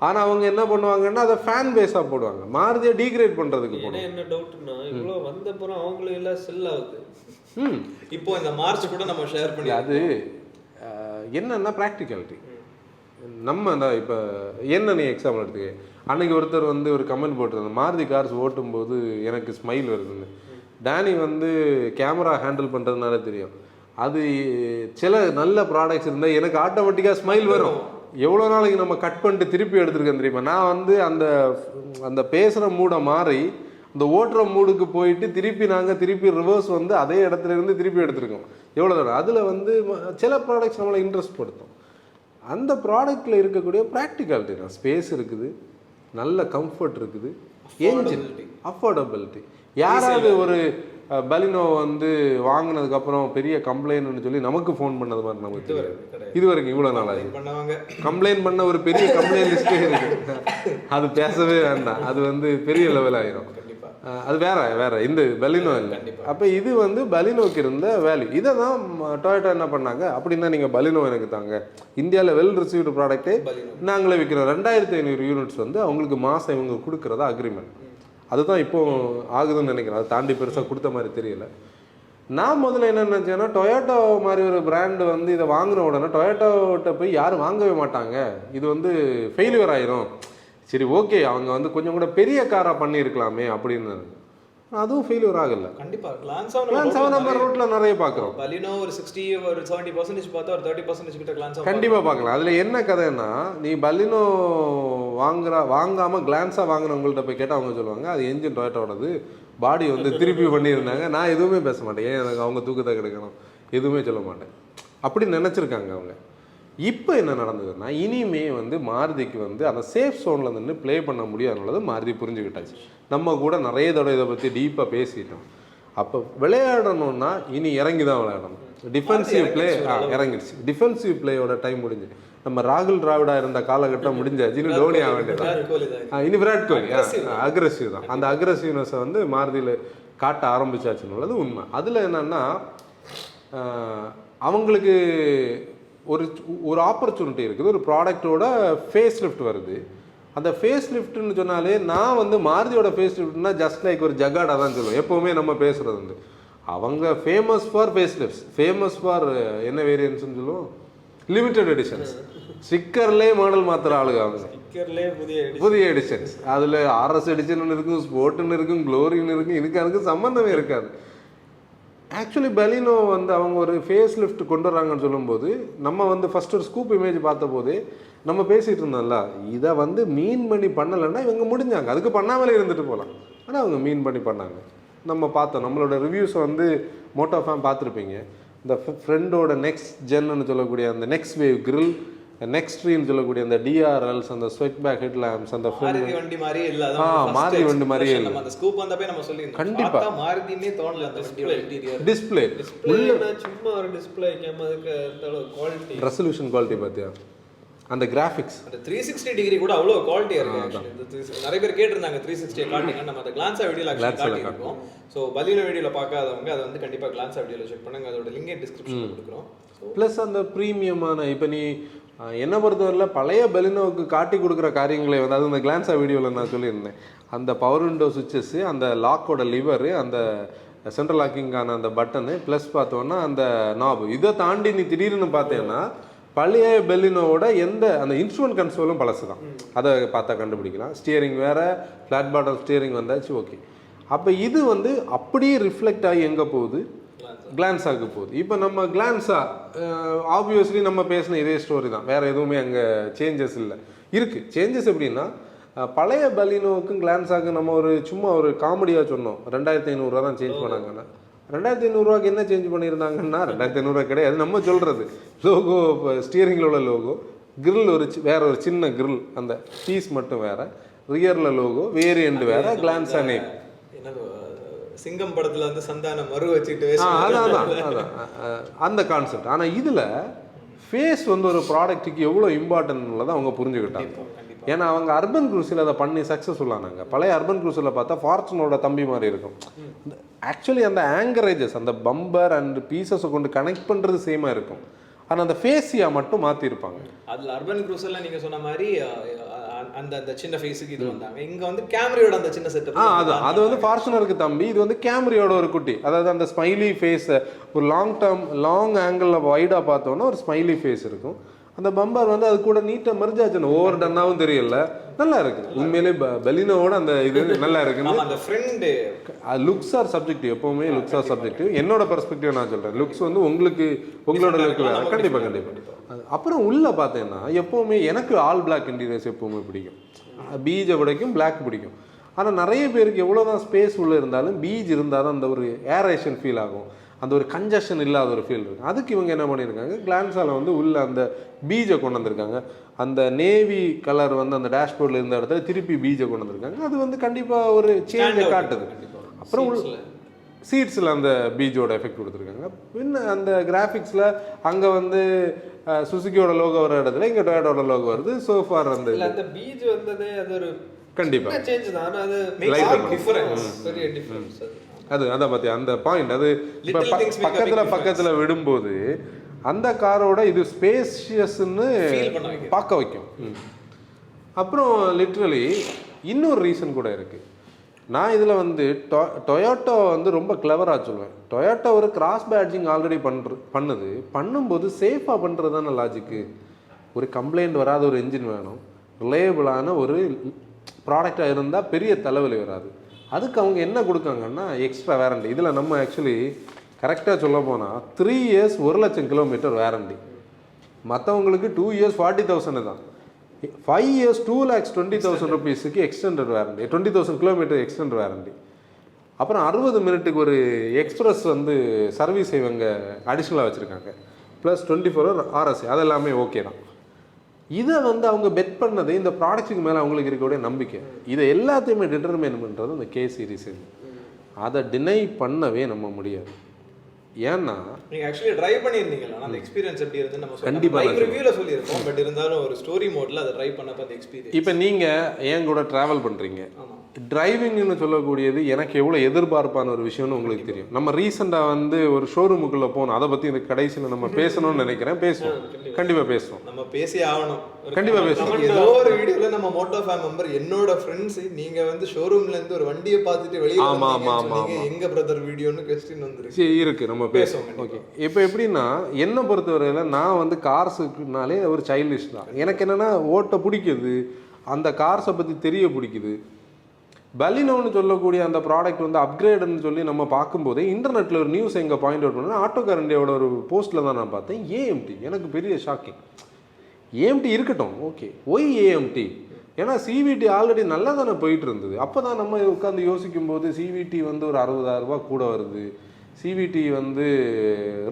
ஆனால் அவங்க என்ன பண்ணுவாங்கன்னா அதை ஃபேன் பேஸாக போடுவாங்க. மாருதியை டீக்ரேட் பண்ணுறதுக்கு போடுவாங்க. என்ன டவுட்னா, இவ்வளோ வந்தப்புறம் அவங்களும் எல்லாம் செல் ஆகுது. இப்போ இந்த மார்ச் கூட நம்ம ஷேர் பண்ணி, அது என்னன்னா ப்ராக்டிகாலிட்டி. நம்ம இந்த இப்போ என்ன நீ எக்ஸாம்பிள் எடுத்துக்க, அன்றைக்கி ஒருத்தர் வந்து ஒரு கமெண்ட் போட்டிருந்தேன், மாருதி கார்ஸ் ஓட்டும்போது எனக்கு ஸ்மைல் வருதுன்னு. டேனி வந்து கேமரா ஹேண்டில் பண்ணுறதுனால தெரியும். அது சில நல்ல ப்ராடக்ட்ஸ் இருந்தால் எனக்கு ஆட்டோமேட்டிக்காக ஸ்மைல் வரும். எவ்வளோ நாளைக்கு நம்ம கட் பண்ணிட்டு திருப்பி எடுத்துருக்கேன் தெரியுமா. நான் வந்து அந்த பேசுகிற மூடை மாறி அந்த ஓட்டுற மூடுக்கு போயிட்டு திருப்பி ரிவர்ஸ் வந்து அதே இடத்துல இருந்து திருப்பி எடுத்துருக்கோம். எவ்வளோ தூரம் அதில் வந்து சில ப்ராடக்ட்ஸ் நம்மளை இன்ட்ரெஸ்ட் படுத்தும். அந்த ப்ராடக்டில் இருக்கக்கூடிய ப்ராக்டிகாலிட்டி தான். ஸ்பேஸ் இருக்குது, நல்ல கம்ஃபர்ட் இருக்குது, என்ஜின் அஃபோர்டபிலிட்டி. யாராவது ஒரு பலினோ வந்து வாங்கினதுக்கப்புறம் பெரிய கம்ப்ளைண்ட்னு சொல்லி நமக்கு ஃபோன் பண்ணது மாதிரி நமக்கு தெரியும். இது வரைக்கும் இவ்வளோ நாள் ஆகுது பண்ணவங்க கம்ப்ளைண்ட் பண்ண ஒரு பெரிய கம்ப்ளைண்ட் லிஸ்ட்டே இருக்கு. அது பேசவே வேண்டாம், அது வந்து பெரிய லெவல் ஆயிரும். அது வேற இந்த பலினோ இல்லை. அப்போ இது வந்து பலினோக்கு இருந்த வேல்யூ. இதை தான் டொயோட்டா என்ன பண்ணாங்க அப்படின்னா, நீங்கள் பலினோ எனக்கு தாங்க, இந்தியாவில் வெல் ரிசீவ்டு ப்ராடக்ட்டே நாங்களே விற்கிறோம், 2500 யூனிட்ஸ் வந்து அவங்களுக்கு மாதம் இவங்க கொடுக்குறதா அக்ரிமெண்ட். அதுதான் இப்போ ஆகுதுன்னு நினைக்கிறேன். அதை தாண்டி பெருசாக கொடுத்த மாதிரி தெரியல. நான் முதல்ல என்ன நினச்சேன்னா, டொயோட்டோ மாதிரி ஒரு பிராண்டு வந்து இதை வாங்கின உடனே டொயோட்டோட்ட போய் யாரும் வாங்கவே மாட்டாங்க, இது வந்து ஃபெயிலியர் ஆயிரும், சரி ஓகே அவங்க வந்து கொஞ்சம் கூட பெரிய காராக பண்ணியிருக்கலாமே அப்படின்னு. அதுவும் ஃபெயிலியர் ஆகல. கண்டிப்பா கிளான்ஸ் நம்ம ரோட்ல நிறைய பார்க்குறோம். பலினோ ஒரு 60 ஒரு 70% பார்த்தா ஒரு 30% கிட்ட கிளான்ஸ் கண்டிப்பாக பார்க்கலாம். அதில் என்ன கதைன்னா, நீ பலினோ வாங்காமல் கிளான்ஸாக வாங்கினவங்கள்ட்ட போய் கேட்டால் அவங்க சொல்லுவாங்க அது என்ஜின் டொயோட்டோடது, பாடி வந்து திருப்பி பண்ணியிருந்தாங்க. நான் எதுவுமே பேச மாட்டேன், ஏன் எனக்கு அவங்க தூக்கத்தை கிடைக்கணும், எதுவுமே சொல்ல மாட்டேன். அப்படி நினச்சிருக்காங்க அவங்க. இப்போ என்ன நடந்ததுன்னா, இனிமே வந்து மாருதிக்கு வந்து அந்த சேஃப் சோனில் நின்று ப்ளே பண்ண முடியாதுன்னுள்ளது மாருதி புரிஞ்சுக்கிட்டாச்சு. நம்ம கூட நிறைய தடவை இதை பற்றி டீப்பாக பேசிட்டோம். அப்போ விளையாடணும்னா இனி இறங்கி தான் விளையாடணும். டிஃபென்சிவ் பிளே இறங்கிடுச்சு. டிஃபென்சிவ் பிளேயோட டைம் முடிஞ்சு. நம்ம ராகுல் டிராவிடா இருந்த காலகட்டம் முடிஞ்சாச்சு. இனி தோனி ஆக வேண்டியதான், இனி விராட் கோலி அக்ரெசிவ் தான். அந்த அக்ரெசிவ்னஸை வந்து மாருதியில் காட்ட ஆரம்பிச்சாச்சுன்னுள்ளது உண்மை. அதில் என்னன்னா, அவங்களுக்கு ஒரு ஆப்பர்ச்சுனிட்டி இருக்குது. ஒரு ப்ராடக்டோட ஃபேஸ் லிஃப்ட் வருது. அந்த ஃபேஸ் லிஃப்ட்னு சொன்னாலே நான் வந்து மாருதியோட ஃபேஸ் லிஃப்ட்னா ஜஸ்ட் லைக் ஒரு ஜகாடா தான் சொல்லுவோம். எப்போவுமே நம்ம பேசுகிறது வந்து அவங்க famous for face lifts, famous for என்ன வேரியன்ட்ஸ்னு சொல்லுவோம், லிமிடெட் எடிஷன்ஸ். ஸ்டிக்கர்லேயே மாடல் மாத்திர ஆளுங்க அவங்க. புதிய எடிஷன்ஸ். அதில் ஆர்எஸ் எடிஷன் இருக்கும், ஸ்போர்ட்னு இருக்கும், க்ளோரின்னு இருக்கும். இதுக்கு அதுக்கு சம்மந்தமே இருக்காது. ஆக்சுவலி பலினோ வந்து அவங்க ஒரு ஃபேஸ் லிஃப்ட் கொண்டு வராங்கன்னு சொல்லும்போது, நம்ம வந்து ஃபஸ்ட் ஒரு ஸ்கூப் இமேஜ் பார்த்த போது நம்ம பேசிகிட்டு இருந்தோம்ல, இதை வந்து மீன் பண்ணி பண்ணலைன்னா இவங்க முடிஞ்சாங்க, அதுக்கு பண்ணாமலே இருந்துட்டு போகலாம். ஆனால் அவங்க மீன் பண்ணி பண்ணாங்க. நம்ம பார்த்தோம், நம்மளோட ரிவ்யூஸை வந்து மோட்டோ ஃபேம் பார்த்துருப்பீங்க. இந்த ஃப்ரெண்டோட நெக்ஸ்ட் ஜென்னு சொல்லக்கூடிய அந்த நெக்ஸ்ட் வேவ் கிரில், நெக்ஸ்ட்ரின்னு சொல்லக்கூடிய அந்த டிஆர்எல்ஸ், அந்த ஸ்வெட் பேக் ஹெட் லேம்ப்ஸ், அந்த மாருதி வண்டி மாதிரியே இல்ல. மாருதி வண்டி மாதிரியே இல்ல. அந்த ஸ்கூப் வந்தப்பே நம்ம சொல்லிருந்தோம், கண்டிப்பா மாருதினே தோணல. அந்த வண்டியோட இன்டீரியர் டிஸ்ப்ளே சும்மா ஒரு டிஸ்ப்ளே கேம், அதுக்கு குவாலிட்டி, ரெசல்யூஷன் குவாலிட்டி பார்த்தியா, அந்த கிராஃபிக்ஸ், அந்த 360 டிகிரி கூட அவ்வளவு குவாலிட்டியா இருக்கு. நிறைய பேர் கேட்டிருந்தாங்க 360 காட்டுங்க, நம்ம அந்த கிளான்ஸா வீடியோல காட்டியிருக்கோம். ஸோ பலினோ வீடியோல பார்க்காதவங்க அதை வந்து கண்டிப்பா கிளான்ஸா வீடியோல செக் பண்ணுங்க, அதோட லிங்க் டிஸ்கிரிப்ஷன்ல கொடுக்குறோம். ப்ளஸ் அந்த ப்ரீமியமான, இப்போ நீ என்னை பொறுத்தவரையில் பழைய பலினோவுக்கு காட்டி கொடுக்குற காரியங்களை வந்து, அது இந்த கிளான்ஸா வீடியோவில் நான் சொல்லியிருந்தேன், அந்த பவர் விண்டோ சுவிச்சஸ்ஸு, அந்த லாக்கோட லிவரு, அந்த சென்ட்ரல் லாக்கிங்கான அந்த பட்டனு, ப்ளஸ் பார்த்தோன்னா அந்த நாபு, இதை தாண்டி நீ திடீர்னு பார்த்தேன்னா பழைய பெலினோவோட அந்த இன்ஸ்ட்ருமெண்ட் கன்சோலும் பழசு தான். அதை பார்த்தா கண்டுபிடிக்கலாம். ஸ்டியரிங் வேறு, ஃப்ளாட் பாட்டம் ஸ்டியரிங் வந்தாச்சு, ஓகே. அப்போ இது வந்து அப்படியே ரிஃப்ளெக்ட் ஆகி எங்கே போகுது, கிளான்ஸாக்கு போகுது. இப்போ நம்ம கிளான்ஸா ஆப்வியஸ்லி நம்ம பேசின இதே ஸ்டோரி தான், வேறு எதுவுமே அங்கே சேஞ்சஸ் இல்லை. இருக்குது சேஞ்சஸ் எப்படின்னா, பழைய பலினோவுக்கும் கிளான்ஸாக்கு நம்ம சும்மா ஒரு காமெடியாக சொன்னோம், 2500 தான் சேஞ்ச் பண்ணாங்கன்னா. 2500 என்ன சேஞ்ச் பண்ணியிருந்தாங்கன்னா, 2500 கிடையாது, நம்ம சொல்கிறது லோகோ, ஸ்டியரிங்கில் உள்ள லோகோ, கிரில் வேற ஒரு சின்ன கிரில், அந்த பீஸ் மட்டும் வேறு, ரியரில் லோகோ, வேரியண்ட் வேறு, கிளான்ஸா நேம். சிங்கம் படத்துல வந்து சந்தான மறு வச்சுட்டு அந்த கான்செப்ட். ஆனால் இதில் ஃபேஸ் வந்து ஒரு ப்ராடக்ட்டுக்கு எவ்வளோ இம்பார்ட்டன்ட்ன்றதை அவங்க புரிஞ்சுக்கிட்டாங்க. ஏன்னா அவங்க அர்பன் க்ரூஸில் அதை பண்ணி சக்ஸஸ்ஃபுல்லானாங்க. பழைய அர்பன் க்ரூஸில் பார்த்தா ஃபார்ச்சுனரோட தம்பி மாதிரி இருக்கும். ஆக்சுவலி அந்த ஆங்கரேஜஸ், அந்த பம்பர் அண்ட் பீசஸை கொண்டு கனெக்ட் பண்ணுறது சேமாக இருக்கும். ஆனால் அந்த ஃபேஸியாக மட்டும் மாற்றிருப்பாங்க. அதில் அர்பன் க்ரூஸில் நீங்கள் சொன்ன மாதிரி அந்த அந்த சின்ன ஃபேஸுக்கு இது வந்தாங்க. இங்கே வந்து கேமரியோட அந்த சின்ன செட்டப். அது வந்து ஃபார்ச்சுனருக்கு தம்பி, இது வந்து கேமரியோட ஒரு குட்டி. அதாவது அந்த ஸ்மைலி ஃபேஸை ஒரு லாங் ஆங்கிளில் வைடாக பார்த்தோன்னா ஒரு ஸ்மைலி ஃபேஸ் இருக்கும். அந்த பம்பர் வந்து அது கூட நீட்டாக மர்ஜாச்சு, ஓவர் டன்னாவும் தெரியல, நல்லா இருக்கு. உண்மையிலே பெலினோவோட அந்த இது நல்லா இருக்குன்னு. அந்த ஃப்ரெண்டு லுக்ஸ் ஆர் சப்ஜெக்டிவ், எப்போவுமே லுக்ஸ் ஆர் சப்ஜெக்டிவ். என்னோட பெர்ஸ்பெக்டிவ் நான் சொல்கிறேன், லுக்ஸ் வந்து உங்களோட லுக் வேறு. கண்டிப்பாக. அப்புறம் உள்ளே பார்த்தேன்னா எப்போவுமே எனக்கு ஆல் பிளாக் இன்டீரியர்ஸ் எப்போவுமே பிடிக்கும். பீஜை பிடிக்கும், பிளாக் பிடிக்கும். ஆனால் நிறைய பேருக்கு எவ்வளோ தான் ஸ்பேஸ் உள்ளே இருந்தாலும் பீஜ் இருந்தால் தான் அந்த ஒரு ஏரேஷன் ஃபீல் ஆகும், அந்த ஒரு கன்ஜஷன் இல்லாத ஒரு ஃபீல் இருக்குது. அதுக்கு இவங்க என்ன பண்ணியிருக்காங்க, கிளான்ஸால் வந்து உள்ள அந்த பீஜை கொண்டு வந்திருக்காங்க. அந்த நேவி கலர் வந்து அந்த டேஷ்போர்டில் இருந்த இடத்துல திருப்பி பீஜை கொண்டு வந்திருக்காங்க. அது வந்து கண்டிப்பாக ஒரு சேஞ்சை காட்டுது. அப்புறம் சீட்ஸில் அந்த பீஜோட எஃபெக்ட் கொடுத்துருக்காங்க. பின்ன அந்த கிராஃபிக்ஸில் அங்கே வந்து சுசுக்கியோட லோகோ வர இடத்துல இங்கே டொயோட்டோட லோகோ வருது. சோஃபார் வந்து அந்த பீச் வந்ததே அது ஒரு கண்டிப்பாக சேஞ்ச் தான். ஆனா அது பெரிய டிஃபரன்ஸ் அதான் பார்த்தியா அந்த பாயிண்ட். அது இப்போ பக்கத்தில் விடும்போது அந்த காரோட இது ஸ்பேஷியஸ்ன்னு பார்க்க வைக்கும். அப்புறம் லிட்ரலி இன்னொரு ரீசன் கூட இருக்குது. நான் இதில் வந்து டொயோட்டோ வந்து ரொம்ப கிளவராக சொல்லுவேன். டொயோட்டோ ஒரு கிராஸ் பேட்ஜிங் ஆல்ரெடி பண்ணும்போது சேஃபாக பண்ணுறது தானே லாஜிக்கு. ஒரு கம்ப்ளைண்ட் வராத ஒரு என்ஜின் வேணும், ரிலையபிளான ஒரு ப்ராடக்டாக இருந்தால் பெரிய தலைவலி வராது. அதுக்கு அவங்க என்ன கொடுக்காங்கன்னா எக்ஸ்ட்ரா வேரண்டி. இதில் நம்ம ஆக்சுவலி கரெக்டாக சொல்ல போனால் 3 இயர்ஸ் 1,00,000 கிலோமீட்டர் வேரண்டி. மற்றவங்களுக்கு 2 இயர்ஸ் 40,000 தான். 5 years 2,20,000 rupees extended warranty, 20,000 kilometre extend warranty. அப்புறம் 60 மினிட்டுக்கு ஒரு எக்ஸ்பிரஸ் வந்து சர்வீஸ் இவங்க அடிஷ்னலாக வச்சுருக்காங்க. ப்ளஸ் 24 hour RSA, அதெல்லாமே ஓகே தான். இதை வந்து அவங்க பெட் பண்ணது இந்த ப்ராடக்ட்டுக்கு மேலே அவங்களுக்கு இருக்கக்கூடிய நம்பிக்கை. இதை எல்லாத்தையுமே டிட்டர்மைன் பண்ணுறது இந்த K சீரிஸ். அதை டினை பண்ணவே நம்ம முடியாது. ஏன்னா நீங்க ஆக்சுவலி ட்ரைவ் பண்ணியிருந்தீங்களா, அந்த எக்ஸ்பீரியன்ஸ் எப்படி இருந்து நம்ம கண்டிப்பா ரிவ்யூல சொல்லியிருக்கோம். பட் இருந்தாலும் ஒரு ஸ்டோரி மோட்ல அதை ட்ரைவ் பண்ணப்ப அந்த எக்ஸ்பீரியன்ஸ். இப்போ நீங்க ஏன் கூட டிராவல் பண்றீங்க, டிரைவிங்னு சொல்லக்கூடியது எனக்கு எவ்வளோ எதிர்பார்ப்பான ஒரு விஷயம்னு உங்களுக்கு தெரியும். நம்ம ரீசெண்டாக வந்து ஒரு ஷோரூமுக்குள்ளே போகணும், அதை பற்றி இந்த கடைசியில் நம்ம பேசணும்னு நினைக்கிறேன். பேசுவோம், கண்டிப்பாக பேசுவோம், நம்ம பேசி ஆகணும், கண்டிப்பாக பேசுவோம். ஏதோ ஒரு வீடியோவில் நம்ம மோட்டோ ஃபேம் மெம்பர் என்னோட ஃப்ரெண்ட்ஸ் நீங்கள் வந்து ஷோரூம்லேருந்து ஒரு வண்டியை பார்த்துட்டு வெளியே எங்க பிரதர் வீடியோன்னு கொஸ்டின் வந்துருக்கு. இருக்கு, நம்ம பேசுவோம். ஓகே, இப்போ எப்படின்னா என்னை பொறுத்தவரையில் நான் வந்து கார்ஸுக்குனாலே ஒரு சைல்டிஷ் தான். எனக்கு என்னென்னா ஓட்ட பிடிக்குது, அந்த கார்ஸை பற்றி தெரிய பிடிக்குது. பலினோன்னு சொல்லக்கூடிய அந்த ப்ராடக்ட் வந்து அப்கிரேடுன்னு சொல்லி நம்ம பார்க்கும்போதே இன்டர்நெட்டில் ஒரு நியூஸ் எங்கே பாயிண்ட் அவுட் பண்ணோன்னா ஆட்டோ கார் இண்டியாவோட ஒரு போஸ்ட்டில் தான் நான் பார்த்தேன். ஏஎம்டி எனக்கு பெரிய ஷாக்கிங். ஏஎம்டி இருக்கட்டும், ஓகே, ஒய் ஏஎம்டி? ஏன்னா சிவிடி ஆல்ரெடி நல்லா தானே போயிட்டு இருந்தது. அப்போ தான் நம்ம உட்காந்து யோசிக்கும் போது சிவிடி வந்து ஒரு 60,000 ரூபா கூட வருது. சிவிடி வந்து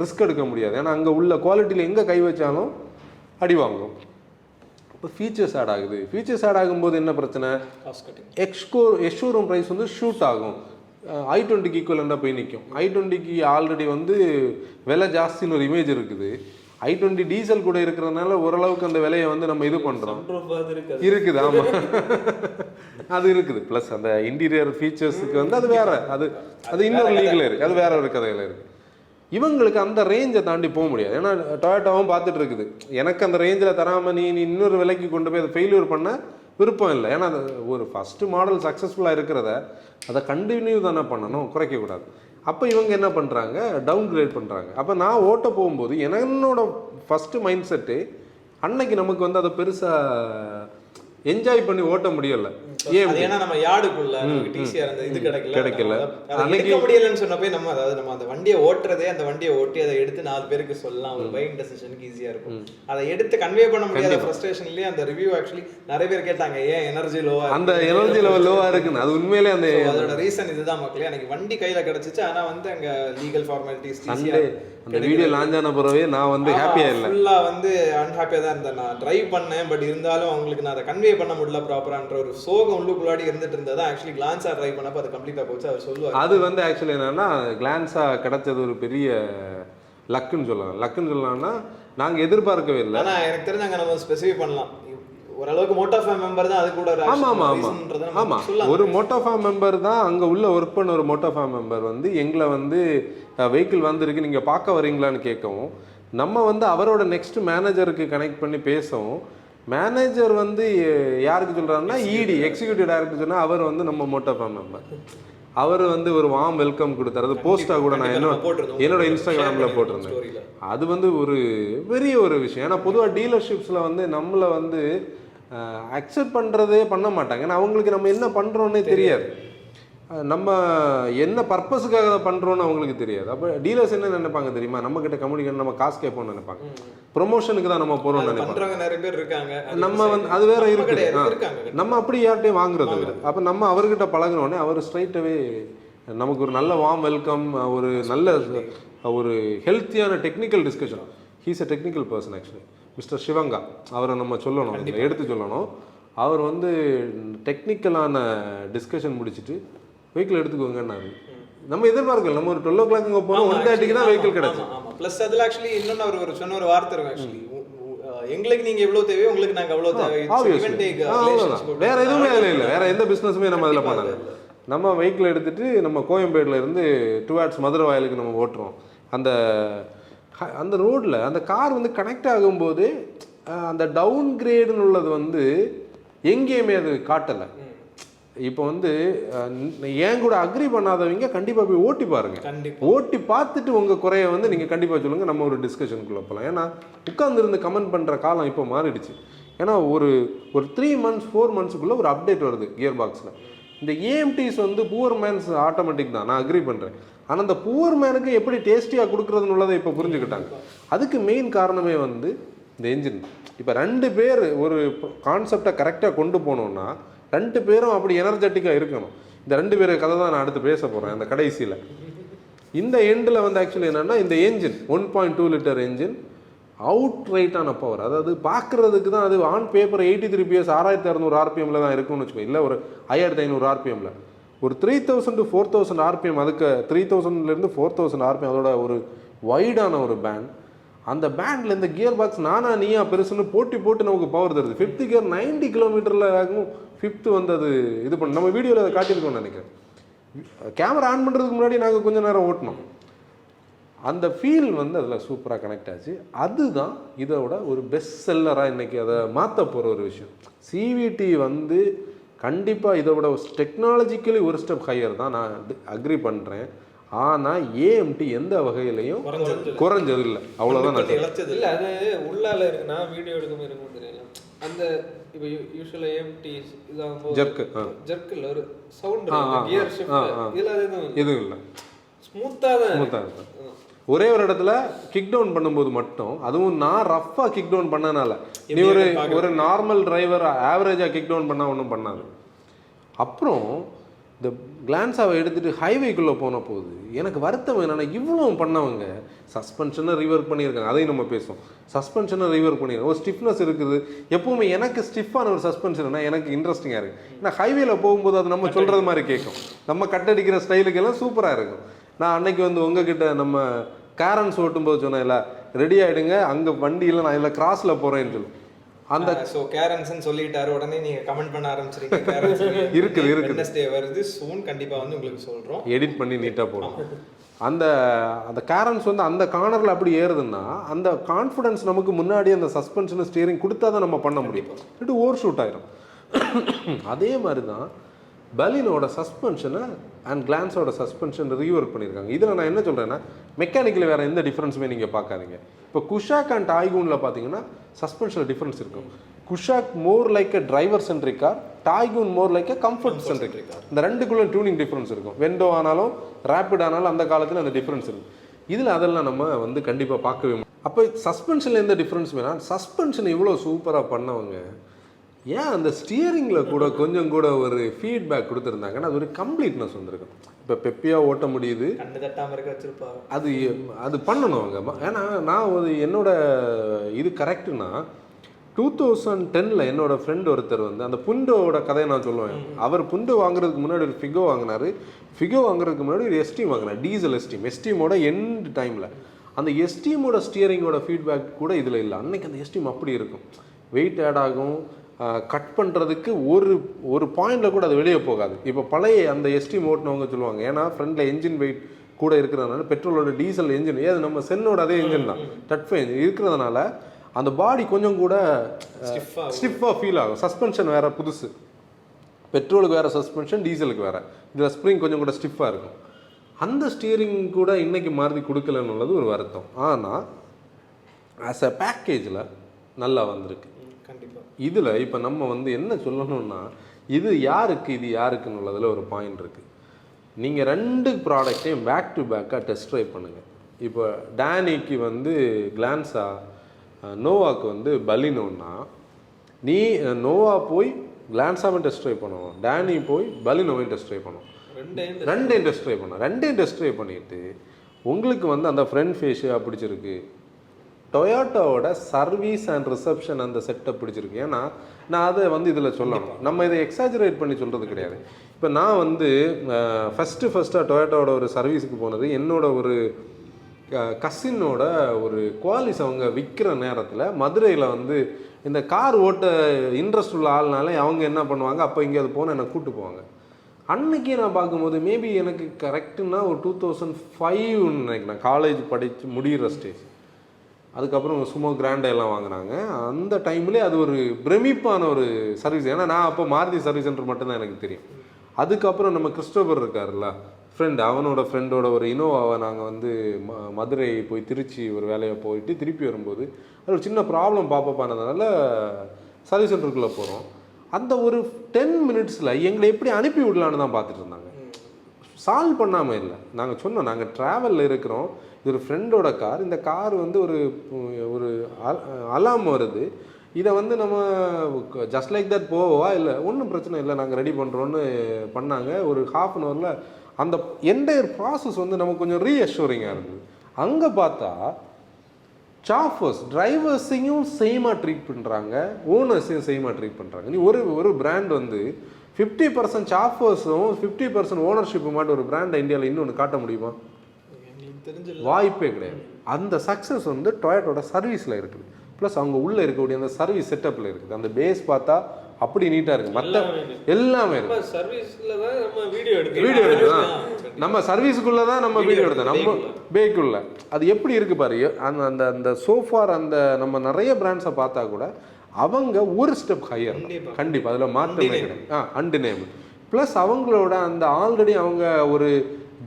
ரிஸ்க் எடுக்க முடியாது, ஏன்னா அங்கே உள்ள குவாலிட்டியில் எங்கே கை வச்சாலும் அடி வாங்கும். இப்போ ஃபீச்சர்ஸ் ஆட் ஆகுது. ஃபீச்சர்ஸ் ஆட் ஆகும்போது என்ன பிரச்சனை, எக்ஸ்ஷோரூம் ப்ரைஸ் வந்து ஷூட் ஆகும். i20க்கு ஈக்குவலண்டாக போய் நிற்கும். i20க்கு ஆல்ரெடி வந்து விலை ஜாஸ்தின்னு ஒரு இமேஜ் இருக்குது. i20 டீசல் கூட இருக்கிறதுனால ஓரளவுக்கு அந்த விலையை வந்து நம்ம இது பண்ணுறோம் இருக்குது. ஆமாம், அது இருக்குது. ப்ளஸ் அந்த இன்டீரியர் ஃபீச்சர்ஸுக்கு வந்து அது வேறு, அது இன்னொரு லீகில் இருக்குது, அது வேற ஒரு கதையில் இருக்குது. இவங்களுக்கு அந்த ரேஞ்சை தாண்டி போக முடியாது. ஏன்னா டொயோட்டாவும் பார்த்துட்டு இருக்குது, எனக்கு அந்த ரேஞ்சில் தராமல் நீ இன்னொரு விலைக்கு கொண்டு போய் அதை ஃபெயிலியர் பண்ண விருப்பம் இல்லை. ஏன்னா அது ஒரு ஃபஸ்ட்டு மாடல் சக்ஸஸ்ஃபுல்லாக இருக்கிறத அதை கண்டினியூ தானே பண்ணணும், குறைக்கக்கூடாது. அப்போ இவங்க என்ன பண்ணுறாங்க, டவுன் கிரேட் பண்ணுறாங்க. அப்போ நான் ஓட்ட போகும்போது என்னோட ஃபஸ்ட்டு மைண்ட் செட்டு அன்னைக்கு நமக்கு வந்து அதை பெருசாக என்ஜாய் பண்ணி ஓட்ட முடியல. ஏன்னா நம்ம யார்டுக்குள்ள டிசிஆர் அந்த இது கிடைக்கல, அன்னைக்கு முடியலன்னு சொன்னப்போ நம்ம நம்ம அந்த வண்டியை ஓட்டுறதே, அந்த வண்டியை ஓட்டி அதை எடுத்து 4 பேருக்கு சொல்லலாம், ஒரு பையிங் டெசிஷனுக்கு ஈஸியா இருக்கும். அதை எடுத்து கன்வே பண்ண முடியாத ஃப்ரஸ்ட்ரேஷன்லயே அந்த ரிவ்யூ ஆக்சுவலி நிறைய பேர் கேட்டாங்க, ஏன் எனர்ஜி லோவா, அந்த எனர்ஜி லெவல் லோவா இருக்குன்னு. அது உண்மையிலே அந்த அதோட ரீசன் இதுதான் மக்களே. எனக்கு வண்டி கையில கிடைச்சிச்சு, ஆனா வந்து அங்க லீகல் ஃபார்மாலிட்டிஸ் அந்த வீடியோ லான்ச் ஆன பிறவே நான் வந்து ஹாப்பியா இல்லை, ஃபுல்லா வந்து அன்ஹாப்பியா தான் இருந்தேன். நான் டிரைவ் பண்ணேன், பட் இருந்தாலும் அவங்களுக்கு நான் அதை கன்வே பண்ண முடியல ப்ராப்பரான்ற ஒரு சோகம் உள்ளுக்குள்ளாடி இருந்துட்டு இருந்ததா. ஆக்சுவலி கிளான்ஸா ட்ரை பண்ணப்ப அது கம்ப்ளீட்டா போச்சு. அவர் சொல்லுவார், அது வந்து ஆக்சுவலி என்னன்னா கிளான்ஸா கிடைச்சது ஒரு பெரிய லக்குன்னு சொல்லலாம். லக்குன்னு சொல்லலாம்னா நாங்கள் எதிர்பார்க்கவே இல்லை. ஆனால் எனக்கு தெரிஞ்ச அங்கே நம்ம ஸ்பெசிஃபை பண்ணலாம், ஓரளவுக்கு மோட்டோஃபார்ம் மெம்பர் தான் அது கூட. ஆமாம், ஒரு மோட்டோஃபார்ம் மெம்பர் தான் அங்கே உள்ள ஒர்க் பண்ண ஒரு மோட்டோஃபார்ம் மெம்பர் வந்து எங்களை வந்து வெஹிக்கிள் வந்திருக்கு நீங்கள் பார்க்க வரீங்களான்னு கேட்கவும், நம்ம வந்து அவரோட நெக்ஸ்ட் மேனேஜருக்கு கனெக்ட் பண்ணி பேசவும், மேனேஜர் வந்து யாருக்கு சொல்கிறாருன்னா இடி எக்ஸிக்யூட்டிவ் டைரக்டர் சொன்னால் அவர் வந்து நம்ம மோட்டோஃபார்ம் மெம்பர், அவர் வந்து ஒரு வார்ம் வெல்கம் கொடுத்தாரு. அது போஸ்ட்டாக கூட நான் என்னோட இன்ஸ்டாகிராமில் போட்டிருந்தேன். அது வந்து ஒரு பெரிய ஒரு விஷயம். ஏன்னா பொதுவாக டீலர்ஷிப்ஸில் வந்து நம்மளை வந்து அக்செப்ட் பண்ணுறதே பண்ண மாட்டாங்க. ஏன்னா அவங்களுக்கு நம்ம என்ன பண்ணுறோன்னே தெரியாது, நம்ம என்ன பர்பஸுக்காக அதை பண்ணுறோன்னு அவங்களுக்கு தெரியாது. அப்போ டீலர்ஸ் என்ன நினைப்பாங்க தெரியுமா, நம்மக்கிட்ட கம்யூனிகேட் நம்ம காசு கேட்போம்னு நினைப்பாங்க, ப்ரொமோஷனுக்கு தான் நம்ம போகிறோம்னு நினைப்பாங்க. நிறைய பேர் இருக்காங்க, நம்ம வந்து அது வேற இருக்குது, நம்ம அப்படி யார்ட்டையும் வாங்குறது இல்லை. அப்போ நம்ம அவர்கிட்ட பழகினோடனே அவர் ஸ்ட்ரைட்டாகவே நமக்கு ஒரு நல்ல வார்ம் வெல்கம், ஒரு நல்ல ஒரு ஹெல்த்தியான technical discussion. He's a technical person actually, mister Sivanga, அவரை நம்ம சொல்லணும், எடுத்து சொல்லணும். அவர் வந்து டெக்னிக்கலான டிஸ்கஷன் முடிச்சுட்டு வெஹிக்கிள் எடுத்துக்கோங்கன்னாரு. நம்ம எதிர்பார்க்கல. நம்ம ஒரு 12 o'clock இங்கே போனோம், 1:30 தான் வெஹிக்கிள் கிடச்சி. ஆமாம். ப்ளஸ் அதில் ஆக்சுவலி இன்னொன்று அவர் ஒரு சொன்ன ஒரு வார்த்தை இருக்கும் ஆக்சுவலி, எங்களுக்கு நீங்கள் எவ்வளோ தேவையோ உங்களுக்கு நாங்கள் அவ்வளோ தேவை. வேற எதுவுமே அதில் இல்லை, வேற எந்த பிஸ்னஸுமே நம்ம அதில் பண்ணல. நம்ம வெஹிக்கிள் எடுத்துகிட்டு நம்ம கோயம்பேடில் இருந்து டுவார்ட்ஸ் மதுரை வாயிலுக்கு நம்ம ஓட்டுறோம். அந்த ரோட்டில் அந்த கார் வந்து கனெக்ட் ஆகும்போது அந்த டவுன் கிரேடுன்னு உள்ளது வந்து எங்கேயுமே அது காட்டலை. இப்போ வந்து ஏன் கூட அக்ரி பண்ணாதவங்க கண்டிப்பாக போய் ஓட்டி பாருங்க. ஓட்டி பார்த்துட்டு உங்கள் குறைய வந்து நீங்கள் கண்டிப்பாக சொல்லுங்கள். நம்ம ஒரு டிஸ்கஷனுக்குள்ளே போகலாம். ஏன்னா உட்காந்துருந்து கமெண்ட் பண்ணுற காலம் இப்போ மாறிடுச்சு. ஏன்னா ஒரு 3 months 4 monthsக்குள்ளே ஒரு அப்டேட் வருது கியர் பாக்ஸில். இந்த ஏஎம்டிஸ் வந்து புவர் மேன்ஸ் ஆட்டோமேட்டிக் தான், நான் அக்ரி பண்ணுறேன். ஆனால் அந்த புவர் மேனுக்கு எப்படி டேஸ்டியாக கொடுக்குறதுன்னு உள்ளதை இப்போ புரிஞ்சுக்கிட்டாங்க. அதுக்கு மெயின் காரணமே வந்து இந்த என்ஜின். இப்போ 2 பேர் ஒரு கான்செப்டை கரெக்டாக கொண்டு போனோம்னா 2 பேரும் அப்படி எனர்ஜெட்டிக்காக இருக்கணும். இந்த 2 பேர் கதை தான் நான் அடுத்து பேச போகிறேன். அந்த கடைசியில் இந்த எண்டில் வந்து ஆக்சுவலி என்னென்னா இந்த என்ஜின் 1.2 liter என்ஜின் அவுட் ரைட்டான பவர். அதாவது பார்க்குறதுக்கு தான் அது ஆன் பேப்பர் 83 PS 6600 RPMல தான் இருக்கும்னு வச்சுக்கோங்க. இல்லை ஒரு 5500 RPMல ஒரு 3000 to 4000 RPM. அதுக்கு 3000லேருந்து 4000 RPM அதோட ஒரு வைடான ஒரு பேண்ட். அந்த பேண்டில் இந்த கியர் பாக்ஸ் நானா நீயா பெருசுன்னு போட்டு நமக்கு பவர் தருது. 5th gear 90 km ஆகும். 5th வந்து அது இது பண்ண நம்ம வீடியோவில் அதை காட்டியிருக்கோம்னு நினைக்கிறேன். கேமரா ஆன் பண்ணுறதுக்கு முன்னாடி நாங்கள் கொஞ்சம் நேரம் ஓட்டினோம். அந்த ஃபீல் வந்து அதில் சூப்பராக கனெக்ட் ஆச்சு. அதுதான் இதோட ஒரு பெஸ்ட் செல்லராக இன்றைக்கி அதை மாற்ற போகிற ஒரு விஷயம். சிவிடி வந்து கண்டிப்பாக இதோட டெக்னாலஜிக்கலி ஒரு ஸ்டெப் ஹையர் தான், நான் அக்ரி பண்ணுறேன். ஆனால் ஏஎம்டி எந்த வகையிலையும் குறைஞ்சது இல்லை. அவ்வளோதான். இல்லை அது உள்ளால இருக்குன்னா வீடியோ எடுக்கும் இருக்கும் தெரியல. அந்த இப்போ யூஸ்வலாக ஏஎம்டி இதாகும் ஜர்க்கில் ஒரு சவுண்ட் கியர் ஷிஃப்ட் இதில் எதுவும் இல்லை, ஸ்மூத்தாக தான் இருக்கும். ஒரே ஒரு இடத்துல கிக் டவுன் பண்ணும்போது மட்டும், அதுவும் நான் ரஃப்பாக கிக் டவுன் பண்ணனால, நீ ஒரு நார்மல் டிரைவர் ஆவரேஜாக கிக் டவுன் பண்ணால் ஒன்றும் பண்ணாது. அப்புறம் இந்த கிளான்ஸாவை எடுத்துகிட்டு ஹைவேக்குள்ளே போன போது எனக்கு வருத்தம் என்னென்னா, இவ்வளோ பண்ணவங்க சஸ்பென்ஷனை ரீவொர்க் பண்ணியிருக்காங்க. அதையும் நம்ம பேசுவோம். சஸ்பென்ஷனை ரீவொர்க் பண்ணியிருக்காங்க. ஒரு ஸ்டிஃப்னஸ் இருக்குது. எப்போவுமே எனக்கு ஸ்டிஃபான ஒரு சஸ்பென்ஷன்னா எனக்கு இன்ட்ரெஸ்டிங்காக இருக்குது. ஏன்னா ஹைவேல போகும்போது அது நம்ம சொல்கிறது மாதிரி கேட்கும். நம்ம கட்டடிக்கிற ஸ்டைலுக்கெல்லாம் சூப்பராக இருக்கும். நான் அன்னைக்கு வந்து உங்ககிட்ட நம்ம கேரன்ஸ் ஓட்டும்போது சொன்னேன்ல, ரெடி ஆகிடுங்க, அங்கே வண்டியில் நான் இதில் கிராஸில் போகிறேன்னு சொல்லி அந்த கேரன்ஸ்ன்னு சொல்லிட்டாரு. உடனே நீங்கள் கமெண்ட் பண்ண ஆரம்பிச்சிருக்கீங்க. இருக்குது வெட்னஸ்டே வருது சூன், கண்டிப்பாக வந்து உங்களுக்கு சொல்கிறோம், எடிட் பண்ணி நீட்டாக போடும். அந்த கேரன்ஸ் வந்து அந்த கார்னரில் அப்படி ஏறுதுன்னா அந்த கான்ஃபிடன்ஸ் நமக்கு முன்னாடி அந்த சஸ்பென்ஷன் ஸ்டியரிங் கொடுத்தா தான் நம்ம பண்ண முடியும். இது ஓவர் ஷூட் ஆயிரும். அதே மாதிரி தான் பலினோட சஸ்பென்ஷனை அண்ட் கிளான்ஸோட சஸ்பென்ஷன் ரீவொர்க் பண்ணியிருக்காங்க. இதில் நான் என்ன சொல்கிறேன்னா, மெக்கானிக்கலி வேறு எந்த டிஃப்ரென்ஸுமே நீங்கள் பார்க்காதீங்க. இப்போ குஷாக் அண்ட் டாய்கூனில் பார்த்தீங்கன்னா சஸ்பென்ஷனில் டிஃப்ரென்ஸ் இருக்கும். குஷாக் மோர் லைக் அ driver centric car, Taigun more like அ கம்ஃபர்ட் சென்ட்ரிக் கார். இந்த ரெண்டுக்குள்ள டியூனிங் டிஃப்ரென்ஸ் இருக்கும். வெண்டோ ஆனாலும் ரேப்பிட் ஆனாலும் அந்த காலத்தில் அந்த டிஃப்ரென்ஸ் இருக்கும். இதில் அதெல்லாம் நம்ம வந்து கண்டிப்பாக பார்க்கவே முடியும். அப்போ சஸ்பென்ஷனில் எந்த டிஃப்ரென்ஸ் வேணால், சஸ்பென்ஷன் இவ்வளோ சூப்பராக பண்ணவங்க ஏன் அந்த ஸ்டியரிங்கில் கூட கொஞ்சம் கூட ஒரு ஃபீட்பேக் கொடுத்துருந்தாங்கன்னா அது ஒரு கம்ப்ளீட்னஸ் வந்துருக்கும். இப்போ பெப்பியாக ஓட்ட முடியுது, அது பண்ணணும் அவங்க. ஏன்னா நான் ஒரு என்னோட இது கரெக்டுனா 2010 என்னோட ஃப்ரெண்ட் ஒருத்தர் வந்து அந்த புண்டோட கதையை நான் சொல்லுவேன். அவர் புண்டோ வாங்குறதுக்கு முன்னாடி ஒரு ஃபிகோ வாங்கினார். ஃபிகோ வாங்குறதுக்கு முன்னாடி ஒரு எஸ்டீம் வாங்கினார், டீசல் எஸ்டீமோட எண்ட் டைமில். அந்த எஸ்டீமோட ஸ்டியரிங்கோட ஃபீட்பேக் கூட இதில் இல்லை. அன்னைக்கு அந்த எஸ்டீம் அப்படி இருக்கும், வெயிட் ஆட் ஆகும், கட் பண்ணுறதுக்கு ஒரு பாயிண்டில் கூட அது வெளியே போகாது. இப்போ பழைய அந்த எஸ்டீம் ஓட்டினவங்க சொல்லுவாங்க, ஏன்னா ஃப்ரண்டில் என்ஜின் வெயிட் கூட இருக்கிறதுனால, பெட்ரோலோட டீசல் என்ஜின் அது நம்ம சென்னோட அதே என்ஜின் தான், டட்ஃபை இருக்கிறதுனால அந்த பாடி கொஞ்சம் கூட ஸ்டிஃபாக ஃபீல் ஆகும். சஸ்பென்ஷன் வேறு புதுசு, பெட்ரோலுக்கு வேறு சஸ்பென்ஷன், டீசலுக்கு வேறு. இதில் ஸ்ப்ரிங் கொஞ்சம் கூட ஸ்டிஃபாக இருக்கும். அந்த ஸ்டியரிங் கூட இன்றைக்கி மாற்றி கொடுக்கலன்னுள்ளது ஒரு வருத்தம். ஆனால் ஆஸ் அ பேக்கேஜில் நல்லா வந்திருக்கு. இதில் இப்போ நம்ம வந்து என்ன சொல்லணும்னா, இது யாருக்குன்னு உள்ளதில் ஒரு பாயிண்ட் இருக்குது. நீங்கள் 2 ப்ராடக்டையும் பேக் டு பேக்காக டெஸ்ட் ட்ரைவ் பண்ணுங்கள். இப்போ டேனிக்கு வந்து கிளான்ஸா, நோவாக்கு வந்து பலினோன்னா, நீ நோவா போய் கிளான்ஸாவும் டெஸ்ட் ட்ரைவ் பண்ணுவோம், டேனி போய் பலினோவையும் டெஸ்ட் ட்ரைவ் பண்ணுவோம். ரெண்டையும் டெஸ்ட் ட்ரைவ் பண்ணிவிட்டு உங்களுக்கு வந்து அந்த ஃப்ரண்ட் ஃபேஸாக பிடிச்சிருக்கு, டொயோட்டோவோட சர்வீஸ் அண்ட் ரிசப்ஷன் அந்த செட்டப் பிடிச்சிருக்கு. ஏன்னா நான் அதை வந்து இதில் சொல்லணும், நம்ம இதை எக்ஸாஜரேட் பண்ணி சொல்கிறது கிடையாது. இப்போ நான் வந்து ஃபஸ்ட்டாக டொயோட்டோட ஒரு சர்வீஸுக்கு போனது என்னோட ஒரு கசினோட ஒரு குவாலிஸ் அவங்க விற்கிற நேரத்தில் மதுரையில் வந்து இந்த கார் ஓட்ட இன்ட்ரெஸ்ட் உள்ள ஆள்னாலே அவங்க என்ன பண்ணுவாங்க, அப்போ இங்கே அது போனால் என்னை கூப்பிட்டு போவாங்க. அன்றைக்கி நான் பார்க்கும்போது மேபி எனக்கு கரெக்டுன்னா ஒரு 2005 நினைக்கிறேன், காலேஜ் படித்து முடிகிற ஸ்டேஜ். அதுக்கப்புறம் சும்மா கிராண்டெல்லாம் வாங்கினாங்க. அந்த டைம்லேயே அது ஒரு பிரமிப்பான ஒரு சர்வீஸ். ஏன்னா நான் அப்போ மாருதி சர்வீஸ் சென்டர் மட்டும்தான் எனக்கு தெரியும். அதுக்கப்புறம் நம்ம கிறிஸ்டோபர் இருக்கார்ல ஃப்ரெண்ட், அவனோட ஃப்ரெண்டோட ஒரு இனோவாவை நாங்கள் வந்து மதுரை போய் திருச்சி ஒரு வேலையை போயிட்டு திருப்பி வரும்போது அது ஒரு சின்ன ப்ராப்ளம் பாப்பப் ஆனதுனால சர்வீஸ் சென்டருக்குள்ளே போகிறோம். அந்த ஒரு 10 மினிட்ஸில் எங்களை எப்படி அனுப்பி விடலான்னு தான் பார்த்துட்டு இருந்தாங்க, சால்வ் பண்ணாமல் இல்லை. நாங்கள் சொன்னோம் நாங்கள் ட்ராவலில் இருக்கிறோம், இது ஒரு ஃப்ரெண்டோட கார், இந்த கார் வந்து ஒரு அலாம் வருது, இதை வந்து நம்ம ஜஸ்ட் லைக் தட் போவா, இல்லை ஒன்றும் பிரச்சனை இல்லை நாங்கள் ரெடி பண்ணுறோன்னு பண்ணாங்க. ஒரு ½ அந்த என்டையர் ப்ராசஸ் வந்து நமக்கு கொஞ்சம் ரீஅஷ்யூரிங்காக இருந்தது. அங்கே பார்த்தா சாஃபர்ஸ் டிரைவர்ஸையும் சேமாக ட்ரீட் பண்ணுறாங்க, ஓனர்ஸையும் சேமாக ட்ரீட் பண்ணுறாங்க. நீ ஒரு பிராண்ட் வந்து 50% சாஃபர்ஸும் 50% ஓனர்ஷிப்பு மட்டும் ஒரு பிராண்டை இந்தியாவில் இன்னொன்று காட்ட முடியுமா? வாய்ப்பே கிடையாது. அந்த சக்ஸஸ் வந்து டொயோட்டோட சர்வீஸில் இருக்குது, ப்ளஸ் அவங்க உள்ளே இருக்கக்கூடிய அந்த சர்வீஸ் செட்டப்பில் இருக்குது. அந்த பேஸ் பார்த்தா அப்படி நீட்டாக இருக்குது, மற்ற எல்லாமே இருக்குது. வீடியோ எடுக்கலாம், நம்ம சர்வீஸுக்குள்ளே தான் நம்ம வீடியோ எடுத்தோம், நம்ம பேக்குள்ள அது எப்படி இருக்குது பாரு. அந்த அந்த சோஃபார் அந்த நம்ம நிறைய பிராண்ட்ஸை பார்த்தா கூட அவங்க ஒரு ஸ்டெப் ஹையர் கண்டிப்பாக, அதில் மாற்றமே கிடையாது, அன்டினேபிள். ப்ளஸ் அவங்களோட அந்த ஆல்ரெடி அவங்க ஒரு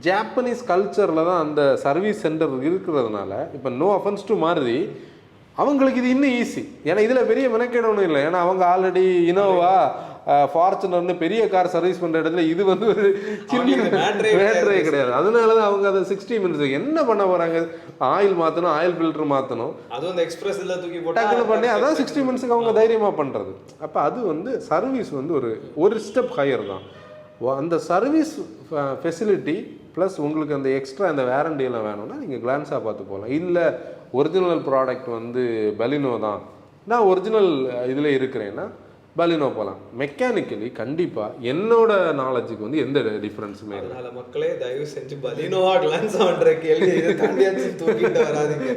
ஜாப்பனீஸ் கல்ச்சரில் தான் அந்த சர்வீஸ் சென்டர் இருக்கிறதுனால, இப்போ நோ அஃபென்ஸ் டு மாருதி, அவங்களுக்கு இது இன்னும் ஈஸி. ஏன்னா இதில் பெரிய மெனக்கேடு ஒன்றும் இல்லை. ஏன்னா அவங்க ஆல்ரெடி இனோவா ஃபார்ச்சுனர்னு பெரிய கார் சர்வீஸ் பண்ணுற இடத்துல இது வந்து ஒரு சின்ன மேட்ரே கிடையாது. அதனால தான் அவங்க அதை 60 மினிட்ஸ் என்ன பண்ண போகிறாங்க, ஆயில் மாற்றணும், ஆயில் ஃபில்டர் மாற்றணும், அதுவும் அந்த எக்ஸ்பிரஸ் எல்லாம் தூக்கி போட்டு டக்குன்னு பண்ணி அதான் 60 மினிட்ஸுக்கு அவங்க தைரியமாக பண்ணுறது. அப்போ அது வந்து சர்வீஸ் வந்து ஒரு ஸ்டெப் ஹையர் தான். அந்த சர்வீஸ் ஃபெசிலிட்டி ப்ளஸ் உங்களுக்கு அந்த எக்ஸ்ட்ரா அந்த வேரண்டியெல்லாம் வேணும்னா நீங்கள் கிளான்ஸாக பார்த்து போகலாம். இல்லை ஒரிஜினல் ப்ராடக்ட் வந்து பலினோ தான், நான் ஒரிஜினல் இதில் இருக்கிறேன்னா பலினோ போகலாம். மெக்கானிக்கலி கண்டிப்பாக என்னோட நாலேஜுக்கு வந்து எந்த டிஃப்ரென்ஸுமே இல்லை. அதனால் மக்களே தயவு செஞ்சு பலினோவா கிளான்ஸான்ற கேள்வி இதை தாண்டியாச்சு தூக்கிட்டு வராதிங்க.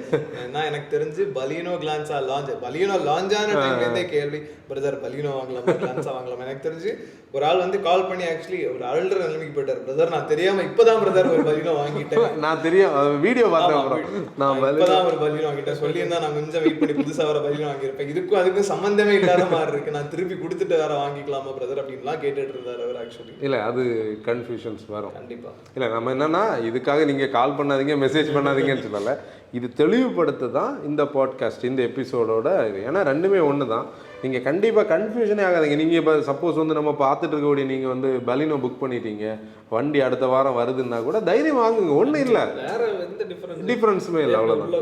ஏன்னா எனக்கு தெரிஞ்சு பலினோ கிளான்ஸா பலினோ லான்ச்சான டைம்லேருந்தே கேள்வி, பிரதர் பலினோ வாங்கலாமா கிளான்ஸா வாங்கலாமா. எனக்கு தெரிஞ்சு ஒரு ஆள் வந்து கால் பண்ணி ஆக்சுவலி ஒரு அழுற நிலைமைக்கு போயிட்டார், பிரதர் நான் தெரியாமல் இப்போதான் பிரதர் ஒரு பலினோ வாங்கிட்டேன், நான் தெரியும் வீடியோ பார்த்தேன், நான் இப்போதான் ஒரு பலினோ வாங்கிட்டேன், சொல்லியிருந்தா நான் கொஞ்சம் வெயிட் பண்ணி புதுசாக வர பலினோ வாங்கியிருப்பேன், இதுக்கும் அதுக்கும் சம்மந்தமே இல்லாத மாதிரி இருக்கு, நான் திருப்பி கொடுத்துட்டு வேற வாங்கிக்கலாமா பிரதர் அப்படின்லாம் கேட்டுட்டு இருந்தார் அவர். ஆக்சுவலி இல்லை அது கன்ஃபியூஷன்ஸ் வரும் கண்டிப்பா. இல்லை நம்ம என்னன்னா இதுக்காக நீங்கள் கால் பண்ணாதீங்க மெசேஜ் பண்ணாதீங்கன்னு சொல்லலை, இது தெளிவுபடுத்த தான் இந்த பாட்காஸ்ட் இந்த எபிசோடோட இது. ஏன்னா ரெண்டுமே ஒன்று தான், நீங்கள் கண்டிப்பாக கன்ஃபியூஷனே ஆகாதீங்க. நீங்கள் இப்போ சப்போஸ் வந்து நம்ம பார்த்துட்டு இருக்கக்கூடிய நீங்கள் வந்து பலினோ புக் பண்ணிட்டீங்க, வண்டி அடுத்த வாரம் வருதுன்னா கூட தைரியம் வாங்குங்க, ஒன்றும் இல்லை, டிஃப்ரென்ஸுமே இல்லை, அவ்வளோதான்.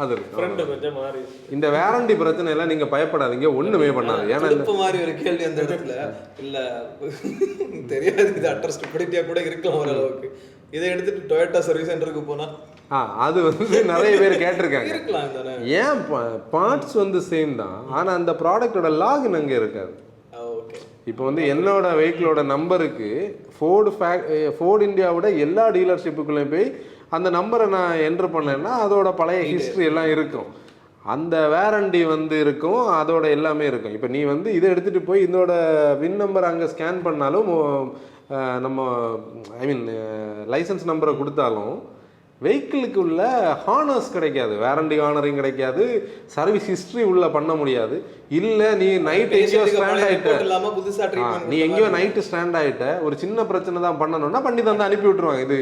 அது இருக்கு. இந்த வேரண்டி பிரச்சனை எல்லாம் நீங்கள் பயப்படாதீங்க, ஒன்றுமே பண்ணாது. ஏன்னா இப்போ மாதிரி ஒரு கேள்வி அந்த இடத்துல இல்லை தெரியாது, இது அட்ரஸ் ஸ்டூபிடிட்டியா கூட இருக்கலாம் ஓரளவுக்கு. இதை எடுத்துட்டு டொயோட்டா சர்வீஸ் சென்டருக்கு போனா அது வந்து நிறைய பேர் கேட்டிருக்காங்க, ஏன் பார்ட்ஸ் வந்து சேம் தான் ஆனால் அந்த ப்ராடக்டோட லாகின் அங்கே இருக்காது. இப்போ வந்து என்னோட வெஹிக்கிளோட நம்பருக்கு ஃபோர்டு இந்தியாவோட எல்லா டீலர்ஷிப்புக்குள்ளேயும் போய் அந்த நம்பரை நான் என்ட்ரு பண்ணேன்னா அதோட பழைய ஹிஸ்ட்ரி எல்லாம் இருக்கும், அந்த வேரண்டி வந்து இருக்கும், அதோட எல்லாமே இருக்கும். இப்போ நீ வந்து இதை எடுத்துகிட்டு போய் இதோட வின் நம்பர் அங்கே ஸ்கேன் பண்ணாலும் நம்ம லைசன்ஸ் நம்பரை கொடுத்தாலும் வெஹிக்கிளுக்கு உள்ள ஹானர்ஸ் கிடைக்காது, வேரண்டி ஹானரிங் கிடைக்காது, சர்வீஸ் ஹிஸ்ட்ரி உள்ள பண்ண முடியாது. இல்லை நீ நைட்டு எங்கேயோ ஸ்டாண்ட் ஆகிட்ட, நீ எங்கேயோ நைட்டு ஸ்டாண்ட் ஆகிட்ட ஒரு சின்ன பிரச்சனை தான் பண்ணணும்னா பண்ணி தந்து அனுப்பி விட்டுருவாங்க, இது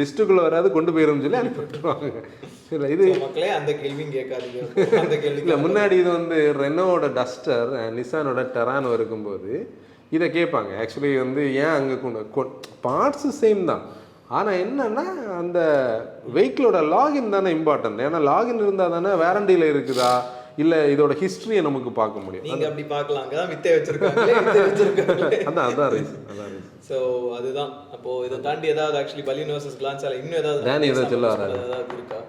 லிஸ்ட்டுக்குள்ளே வராது கொண்டு போயிடும் சொல்லி அனுப்பி விட்டுருவாங்க. இல்லை இது அந்த கேள்வியும் கேட்காதீங்க. இல்லை முன்னாடி இது வந்து ரெனோவோட டஸ்டர் நிசானோட டெரானோ இருக்கும்போது இதை கேட்பாங்க. ஆக்சுவலி வந்து ஏன் அங்கே பார்ட்ஸு சேம் தான், ஆனால் என்னன்னா அந்த வெஹிக்கிளோட லாகின் தானே இம்பார்ட்டன்ட். ஏன்னா லாகின் இருந்தால் தானே வேரண்டியில் இருக்குதா இல்லை இதோட ஹிஸ்ட்ரியை நமக்கு பார்க்க முடியும். நீங்க அப்படி பார்க்கலாம், அங்கதான் வித்தை வச்சிருக்காங்களே, அதான் ரீசன். ஸோ அதுதான். அப்போ இதை தாண்டி ஏதாவது ஆக்சுவலி பலினோ வர்சஸ் கிளான்ஸால இன்னும் ஏதாவது டேனி ஏதாவது சொல்ல வராரு இருக்கா?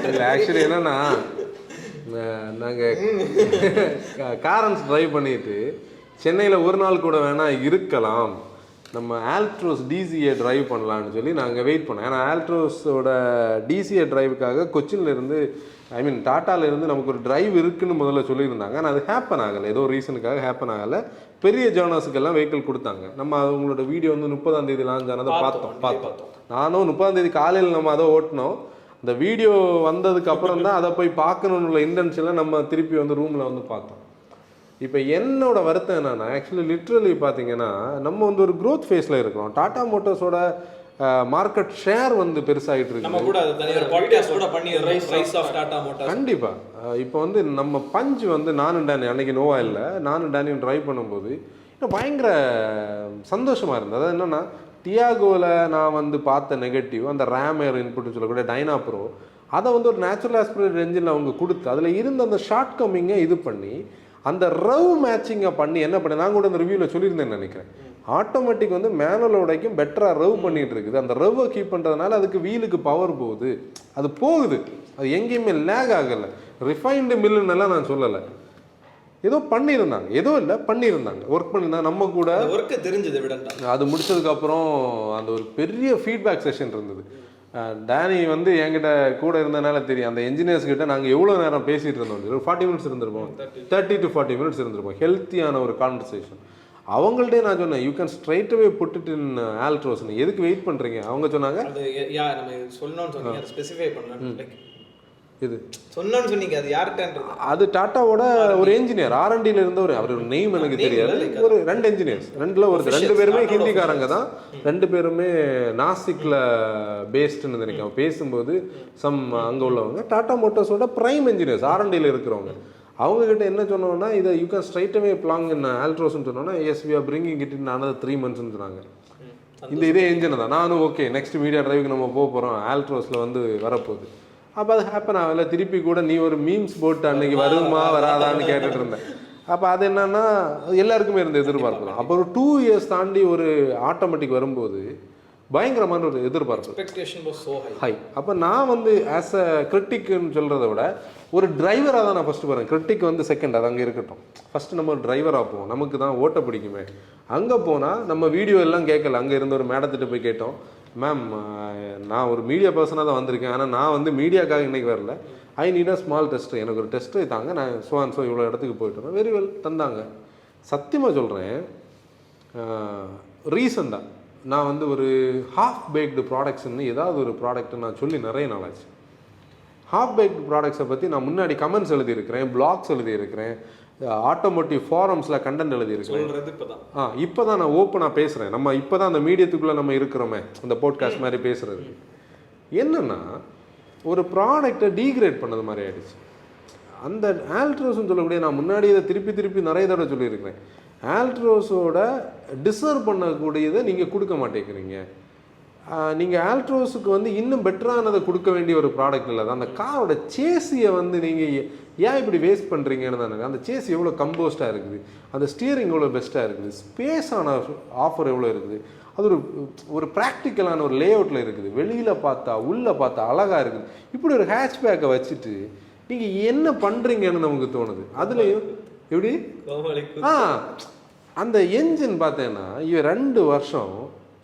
இல்லை ஆக்சுவலி என்னன்னா, நாங்கள் காரன்ஸ் ட்ரைவ் பண்ணிட்டு சென்னையில் ஒரு நாள் கூட வேணால் இருக்கலாம், நம்ம ஆல்ட்ரோஸ் டிசிஏ ட்ரைவ் பண்ணலான்னு சொல்லி நாங்கள் வெயிட் பண்ணோம். ஏன்னா ஆல்ட்ரோஸோட டிசிஏ ட்ரைவுக்காக கொச்சின்லேருந்து டாட்டாலேருந்து நமக்கு ஒரு ட்ரைவ் இருக்குன்னு முதல்ல சொல்லியிருந்தாங்க. ஆனால் அது ஹேப்பன் ஆகலை, ஏதோ ரீசனுக்காக ஹேப்பன் ஆகலை. பெரிய ஜேர்னல்ஸுக்கெல்லாம் வெஹிக்கிள் கொடுத்தாங்க. நம்ம அவங்களோட வீடியோ வந்து 30ஆம் தேதி லான்ச் ஆனதை பார்த்தோம். நானும் 30ஆம் தேதி காலையில் நம்ம அதை ஓட்டினோம். அந்த வீடியோ வந்ததுக்கு அப்புறம் தான் அதை போய் பார்க்கணுன்னு இன்டென்ஷனில் நம்ம திருப்பி வந்து ரூமில் வந்து பார்த்தோம். இப்போ என்னோட வருத்தம் என்னன்னா, ஆக்சுவலி லிட்ரலி பார்த்தீங்கன்னா நம்ம வந்து ஒரு க்ரோத் ஃபேஸில் இருக்கிறோம். டாடா மோட்டார்ஸோட மார்க்கெட் ஷேர் வந்து பெருசாகிட்டு இருக்கு. நம்ம கூட அது தனியாக பாட்காஸ்ட் கூட பண்ணி ரைஸ் ஆஃப் டாடா மோட்டார்ஸ். கண்டிப்பாக இப்போ வந்து நம்ம பஞ்ச் வந்து நானும் டேனி அன்னைக்கு நோவா இல்லை, நானும் டேனியும் ட்ரைவ் பண்ணும்போது இன்னும் பயங்கர சந்தோஷமாக இருந்தது. அதாவது என்னென்னா, டியாகோவில் நான் வந்து பார்த்த நெகட்டிவ் அந்த ரேம் ஏர் இன்புட்னு சொல்லக்கூடிய டைனா ப்ரோ, அதை வந்து ஒரு நேச்சுரல் ஆஸ்பிரேட்டட் என்ஜினில் அவங்க கொடுத்து அதில் இருந்த அந்த ஷார்ட் கம்மிங்கை இது பண்ணி அந்த ரவ் மேட்சிங்கை பண்ணி என்ன பண்ணி, நான் கூட அந்த ரிவ்யூவில் சொல்லியிருந்தேன்னு நினைக்கிறேன், ஆட்டோமேட்டிக் வந்து மேனுவலோடைக்கும் பெட்டராக ரவ் பண்ணிகிட்டு இருக்குது. அந்த ரவ்வை கீப் பண்ணுறதுனால அதுக்கு வீலுக்கு பவர் போகுது, அது போகுது, அது எங்கேயுமே லேக் ஆகலை. ரிஃபைன்டு மில்லுன்னெல்லாம் நான் சொல்லலை, ஏதோ பண்ணியிருந்தாங்க, ஏதோ இல்லை பண்ணியிருந்தாங்க, ஒர்க் பண்ணியிருந்தாங்க. நம்ம கூட ஒர்க்கு தெரிஞ்சது விட அது முடிச்சதுக்கப்புறம் அந்த ஒரு பெரிய ஃபீட்பேக் செஷன் இருந்தது. டேனி வந்து என்கிட்ட கூட இருந்தனால தெரியும், அந்த என்ஜினியர்ஸ் கிட்ட நாங்கள் எவ்வளோ நேரம் பேசிகிட்டு இருந்தோம், ஒரு 40 மினிட்ஸ் இருந்திருப்போம், 30 to 40 மினிட்ஸ் இருந்திருப்போம், ஹெல்த்தியான ஒரு கான்வர்சேஷன். அவங்கள்ட்டே நான் சொன்னேன், you can straight away put it in ஆல்ட்ரோஸ்னு, எதுக்கு வெயிட் பண்ணுறீங்க? அவங்க சொன்னாங்க நம்ம சொல்லணும்னு சொன்னீங்க, அதை ஸ்பெசிஃபை பண்ணலாம், இது சொன்னோன்னு சொன்னீங்க, அது யார்கிட்டன்றது? அது டாட்டாவோட ஒரு என்ஜினியர், R&Dல இருந்தவர், அவர் நேம் எனக்கு தெரியாது, ஒரு 2 என்ஜினியர்ஸ், 2ல ஒரு 2 பேருமே ஹிந்திக்காரங்க தான், 2 பேருமே நாசிக்ல பேஸ்டுன்னு நினைக்கிறேன். பேசும்போது அங்கே உள்ளவங்க டாடா மோட்டார்ஸோட பிரைம் என்ஜினியர்ஸ், R&Dல இருக்கிறவங்க. அவங்ககிட்ட என்ன சொன்னோன்னா, இதை you can straight away plug in ஆல்ட்ரோஸ்ன்னு சொன்னோன்னா, yes we are bringing it in another 3 monthsன்னு சொன்னாங்க. இதே என்ஜின் தான். நானும் ஓகே, நெக்ஸ்ட் மீடியா டிரைவுக்கு நம்ம போகிறோம், ஆல்ட்ரோஸில் வந்து வரப்போகுது. அப்போ அது ஹேப்பன் ஆகலை. திருப்பி கூட நீ ஒரு மீம்ஸ் போட்டு அன்னைக்கு வருமா வராதான்னு கேட்டுட்டு இருந்தேன். அப்போ அது என்னன்னா, எல்லாருக்குமே இருந்த எதிர்பார்ப்பு தான். அப்போ ஒரு 2 years தாண்டி ஒரு ஆட்டோமேட்டிக் வரும்போது பயங்கரமான ஒரு எதிர்பார்ப்பு ஹை. அப்போ நான் வந்து ஆஸ் அ கிரிட்டிக்னு சொல்கிறத விட ஒரு டிரைவராக தான் நான் ஃபஸ்ட்டு போகிறேன். கிரிட்டிக் வந்து செகண்ட், அது அங்கே இருக்கட்டும். ஃபஸ்ட்டு நம்ம ஒரு டிரைவராக போவோம், நமக்கு தான் ஓட்ட பிடிக்குமே. அங்கே போனால் நம்ம வீடியோ எல்லாம் கேட்கல. அங்கே இருந்த ஒரு மேடத்திட்ட போய் கேட்டோம், மேம் நான் ஒரு மீடியா பர்சனாக தான் வந்திருக்கேன், ஆனால் நான் வந்து மீடியாக்காக இன்றைக்கி வரல, I need a small test, எனக்கு ஒரு டெஸ்ட்டு தாங்க, நான் ஸோ இவ்வளோ இடத்துக்கு போயிட்டு வரேன். வெரி வெல், தந்தாங்க. சத்தியமாக சொல்கிறேன், ரீசெண்டாக நான் வந்து ஒரு ஹாஃப் பேக்டு ப்ராடக்ட்ஸ்ன்னு ஏதாவது ஒரு ப்ராடக்ட்டு நான் சொல்லி நிறைய நாளாச்சு. ஹாஃப் பேக்டு ப்ராடக்ட்ஸை பற்றி நான் முன்னாடி கமெண்ட்ஸ் எழுதியிருக்கிறேன், பிளாக்ஸ் எழுதியிருக்கிறேன், ஆட்டோமோட்டிவ் ஃபாரம்ஸில் கண்டென்ட் எழுதியிருக்கிறேன். இப்போ தான் நான் ஓப்பனாக பேசுகிறேன். நம்ம இப்போ தான் அந்த மீடியத்துக்குள்ளே நம்ம இருக்கிறோமே, அந்த போட்காஸ்ட் மாதிரி பேசுகிறது. என்னென்னா, ஒரு ப்ராடக்டை டீக்ரேட் பண்ணது மாதிரி ஆகிடுச்சு. அந்த ஆல்ட்ரோஸ்ன்னு சொல்லக்கூடிய, நான் முன்னாடி இதை திருப்பி நிறைய தடவை சொல்லியிருக்கிறேன், ஆல்ட்ரோஸோட டிசர்வ் பண்ணக்கூடியதை நீங்கள் கொடுக்க மாட்டேங்கிறீங்க. நீங்கள் ஆல்ட்ரோஸுக்கு வந்து இன்னும் பெட்டரானதை கொடுக்க வேண்டிய ஒரு ப்ராடக்ட் இல்லை. அந்த காரோட சேஸியை வந்து நீங்கள் ஏன் இப்படி வேஸ்ட் பண்ணுறீங்கன்னு தானே. அந்த சேஸ் எவ்வளோ கம்போஸ்டாக இருக்குது, அந்த ஸ்டியரிங் எவ்வளோ பெஸ்ட்டாக இருக்குது, ஸ்பேஸான ஆஃபர் எவ்வளோ இருக்குது, அது ஒரு ப்ராக்டிக்கலான ஒரு லே அவுட்டில் இருக்குது, வெளியில் பார்த்தா உள்ளே பார்த்தா அழகாக இருக்குது. இப்படி ஒரு ஹேட்ச்பேக்கை வச்சுட்டு நீங்கள் என்ன பண்ணுறீங்கன்னு நமக்கு தோணுது. அதுலேயும் எப்படி அந்த என்ஜின் பார்த்தேன்னா, 2 வருஷம்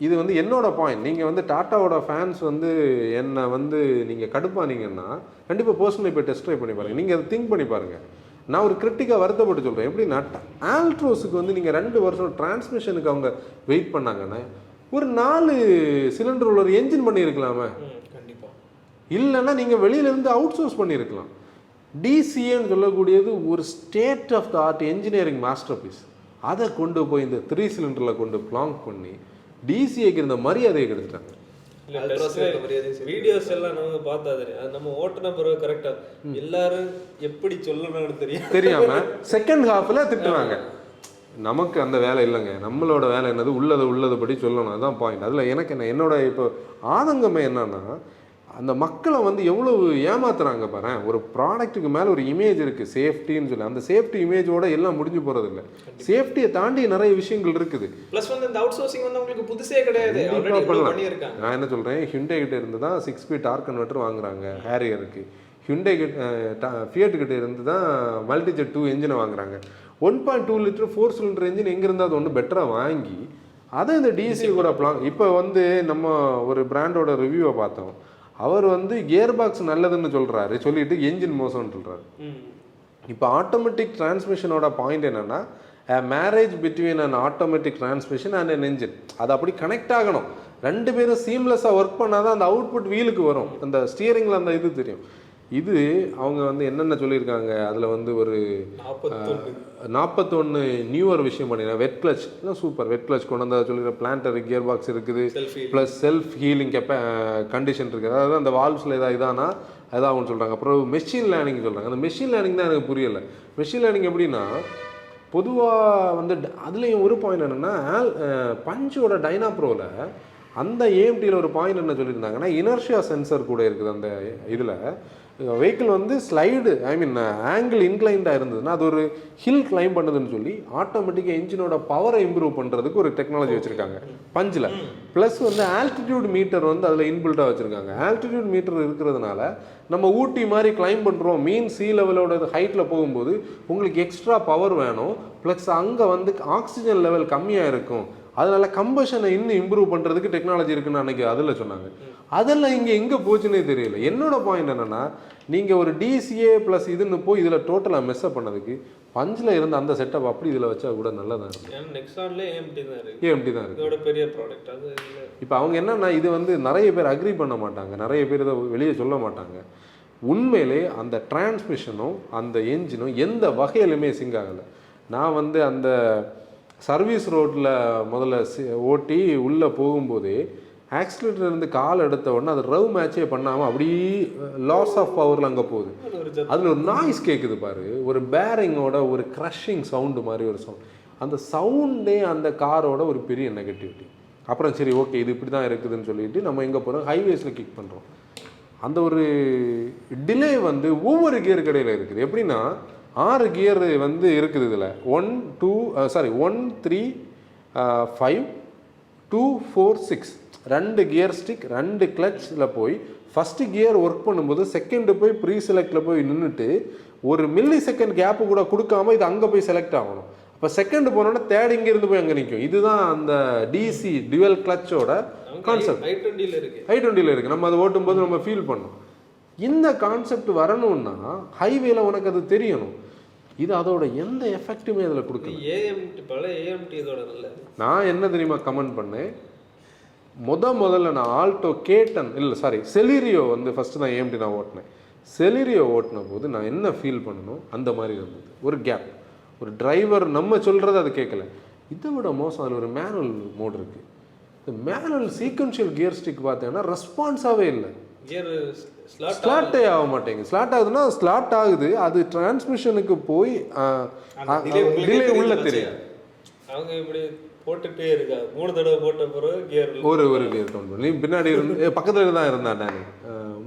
இது வந்து என்னோட பாயிண்ட். நீங்கள் வந்து டாட்டாவோட ஃபேன்ஸ் வந்து என்னை வந்து நீங்கள் கடுப்பானீங்கன்னா கண்டிப்பாக பர்சனலி போய் டெஸ்ட் ட்ரைவ் பண்ணி பாருங்கள். நீங்கள் அதை திங்க் பண்ணி பாருங்கள். நான் ஒரு கிரிட்டிக்காக வருத்தப்பட்டு சொல்கிறேன். எப்படின்னா, ஆல்ட்ரோஸுக்கு வந்து நீங்கள் 2 வருஷம் டிரான்ஸ்மிஷனுக்கு அவங்க வெயிட் பண்ணாங்கன்னா ஒரு 4 சிலிண்டர் உள்ள ஒரு என்ஜின் பண்ணியிருக்கலாமே. கண்டிப்பாக இல்லைன்னா நீங்கள் வெளியிலேருந்து அவுட் சோர்ஸ் பண்ணியிருக்கலாம். டிசிஏன்னு சொல்லக்கூடியது ஒரு state of the art engineering masterpiece. அதை கொண்டு போய் இந்த 3 சிலிண்டரில் கொண்டு பிளாங்க் பண்ணி டிசிஏக்கு இருந்த மரியாதையை கெடுத்துட்டாங்க. வீடியோஸ் எல்லாம் நம்ம பார்த்தா தெரியும், அது நம்ம ஓட்டுன பிறகு கரெக்டா எல்லாரும் எப்படி சொல்லணும்னு தெரியாம செகண்ட் ஹாஃப்ல திட்டுவாங்க. நமக்கு அந்த வேலை இல்லைங்க. நம்மளோட வேலை என்னது, உள்ளதை படி சொல்லணும். அதுதான் பாயிண்ட். அதில் எனக்கு என்னோட இப்போ ஆதங்கமே என்னன்னா, அந்த மக்களை வந்து எவ்வளவு ஏமாத்துறாங்க பாரு. ஒரு ப்ராடக்ட்டுக்கு மேலே ஒரு இமேஜ் இருக்குது சேஃப்டின்னு சொல்லி, அந்த சேஃப்டி இமேஜோட எல்லாம் முடிஞ்சு போகிறது இல்லை. சேஃப்டியை தாண்டி நிறைய விஷயங்கள் இருக்குது. ப்ளஸ் வந்து இந்த அவுட் சோர்சிங் வந்து உங்களுக்கு புதுசே கிடையாது, பண்ணியிருக்காங்க. நான் என்ன சொல்கிறேன், ஹிண்டே கிட்ட இருந்து தான் 6 ஸ்பீட் டார்க் கன்வெர்ட்டர் வாங்குறாங்க ஹேரியருக்கு. ஹிண்டே ஃபியட் கிட்ட இருந்து தான் மல்டிஜெட் 2 என்ஜினை வாங்குறாங்க. 1.2 லிட்டர் 4 சிலிண்டர் என்ஜின் எங்கேருந்து அது ஒன்று பெட்டராக வாங்கி அதை இந்த டிசி கூட இப்போ வந்து நம்ம ஒரு பிராண்டோட ரிவ்யூவை பார்த்தோம். அவர் வந்து கியர் பாக்ஸ் நல்லதுன்னு சொல்கிறாரு, சொல்லிட்டு என்ஜின் மோசம்னு சொல்கிறாரு. இப்போ ஆட்டோமேட்டிக் டிரான்ஸ்மிஷனோட பாயிண்ட் என்னென்னா, marriage between an automatic transmission and an engine. அது அப்படி கனெக்ட் ஆகணும், ரெண்டு பேரும் சீம்லெஸ்ஸாக ஒர்க் பண்ணால் தான் அந்த அவுட்புட் வீலுக்கு வரும், அந்த ஸ்டியரிங்கில் அந்த இது தெரியும். இது அவங்க வந்து என்னென்ன சொல்லியிருக்காங்க, அதில் வந்து ஒரு 41 நியூவர் விஷயம் பண்ணிடுறேன். வெட் கிளச் சூப்பர், வெட் கிளச் கொண்டு வந்தால் சொல்லிடுற பிளான்டரி கியர் பாக்ஸ் இருக்குது, ப்ளஸ் செல்ஃப் ஹீலிங் கண்டிஷன் இருக்குது. அதாவது அந்த வால்வ்ஸில் ஏதாவது இதானா அதான் சொல்கிறாங்க. அப்புறம் மெஷின் லேர்னிங் சொல்கிறாங்க. அந்த மெஷின் லேர்னிங் தான் எனக்கு புரியலை. மெஷின் லேர்னிங் எப்படின்னா, பொதுவாக வந்து அதுலேயும் ஒரு பாயிண்ட் என்னென்னா, பஞ்சோட டைனாப்ரோவில் அந்த ஏஎம்டியில் ஒரு பாயிண்ட் என்ன சொல்லியிருந்தாங்கன்னா, இனர்ஷியா சென்சர் கூட இருக்குது அந்த இதில். வெஹிக்கிள் வந்து ஸ்லைடு ஆங்கிள் இன்க்ளைண்டாக இருந்ததுன்னா அது ஒரு ஹில் கிளைம் பண்ணுதுன்னு சொல்லி ஆட்டோமேட்டிக்காக என்ஜினோட பவரை இம்ப்ரூவ் பண்ணுறதுக்கு ஒரு டெக்னாலஜி வச்சுருக்காங்க பஞ்சில். ப்ளஸ் வந்து ஆல்டிடியூட் மீட்டர் வந்து அதில் இன்பில்ட்டாக வச்சுருக்காங்க. ஆல்டிடியூட் மீட்டர் இருக்கிறதுனால நம்ம ஊட்டி மாதிரி கிளைம் பண்ணுறோம், மீன் சீ லெவலோட ஹைட்டில் போகும்போது உங்களுக்கு எக்ஸ்ட்ரா பவர் வேணும், ப்ளஸ் அங்கே வந்து ஆக்சிஜன் லெவல் கம்மியாக இருக்கும், அதனால கம்பஷனை இன்னும் இம்ப்ரூவ் பண்ணுறதுக்கு டெக்னாலஜி இருக்குன்னு அன்றைக்கி அதில் சொன்னாங்க. அதெல்லாம் இங்கே எங்கே போச்சுன்னே தெரியல. என்னோட பாயிண்ட் என்னென்னா, நீங்கள் ஒரு டிசிஏ ப்ளஸ் இதுன்னு போய் இதில் டோட்டலாக மெஸ்அப் பண்ணதுக்கு பஞ்சில் இருந்த அந்த செட்டப் அப்படி இதில் வச்சா கூட நல்லதாக இருக்கும். ஏஎம்டி தான் இருக்குது. இப்போ அவங்க என்னன்னா, இது வந்து நிறைய பேர் அக்ரி பண்ண மாட்டாங்க, நிறைய பேர் இதை வெளியே சொல்ல மாட்டாங்க. உண்மையிலே அந்த டிரான்ஸ்மிஷனும் அந்த என்ஜினும் எந்த வகையிலுமே சிங்க் ஆகலை. நான் வந்து அந்த சர்வீஸ் ரோட்டில் முதல்ல ஓட்டி உள்ளே போகும்போதே ஆக்சிலேட்டர் இருந்து கால் எடுத்த உடனே அது ரவ் மேட்சே பண்ணாமல் அப்படியே லாஸ் ஆஃப் பவரில் அங்கே போகுது. அதில் ஒரு நாய்ஸ் கேட்குது பாரு, ஒரு பேரிங்கோட ஒரு க்ரஷிங் சவுண்டு மாதிரி ஒரு சவுண்ட். அந்த சவுண்டே அந்த காரோட ஒரு பெரிய நெகட்டிவிட்டி. அப்புறம் சரி ஓகே இது இப்படி தான் இருக்குதுன்னு சொல்லிட்டு நம்ம எங்கே போகிறோம், ஹைவேஸில் கிக் பண்ணுறோம். அந்த ஒரு டிலே வந்து ஒவ்வொரு கியர் கடையில் இருக்குது. எப்படின்னா 6 கியர் வந்து இருக்குது இதில். 1 3 5 2 4 6 2 கியர் ஸ்டிக், 2 கிளச்சில் போய் ஃபஸ்ட்டு கியர் ஒர்க் பண்ணும்போது செகண்டு போய் ப்ரீ செலக்டில் போய் நின்றுட்டு ஒரு மில்லி செகண்ட் கேப்பு கூட கொடுக்காம இது அங்கே போய் செலக்ட் ஆகணும். அப்போ செகண்ட் போனோன்னா தேர்ட் இங்கேருந்து போய் அங்கே நிற்கும். இதுதான் அந்த டிசி டியூவல் கிளச்சோட கான்செப்ட். i20 இருக்குது. நம்ம அதை ஓட்டும்போது நம்ம ஃபீல் பண்ணோம். இந்த கான்செப்ட் வரணும்னா ஹைவேல உனக்கு அது தெரியணும். இது அதோட எந்த எஃபெக்ட்டுமே அதில் கொடுக்கல. நான் என்ன தெரியுமா கமெண்ட் பண்ணேன், முதல்ல நான் ஆல்டோ கேட்டன் செலிரியோ வந்து ஃபஸ்ட்டு தான் ஏஎம்டி நான் ஓட்டினேன். செலிரியோ ஓட்டின போது நான் என்ன ஃபீல் பண்ணணும் அந்த மாதிரி இருந்தது. ஒரு கேப், ஒரு டிரைவர் நம்ம சொல்கிறது அது கேட்கல. இதை விட மோசம் அதில் ஒரு மேனுவல் மோட் இருக்குது. இந்த மேனுவல் சீக்வென்ஷியல் கியர் ஸ்டிக் பார்த்தீங்கன்னா ரெஸ்பான்ஸாகவே இல்லை, ஸ்லாட்டே ஆக மாட்டேங்குது. ஸ்லாட் ஆகுதுன்னா ஸ்லாட் ஆகுது, அது டிரான்ஸ்மிஷனுக்கு போய் டிலே உள்ள தெரியாது. அவங்க இப்படி போட்டுட்டே இருக்கா, 3 தடவை போட்ட பிறகு கியர் ஒரு கியர் கவுண்ட் பண்ணி பின்னாடி இருந்து பக்கத்தில் தான் இருந்தான் டேனி.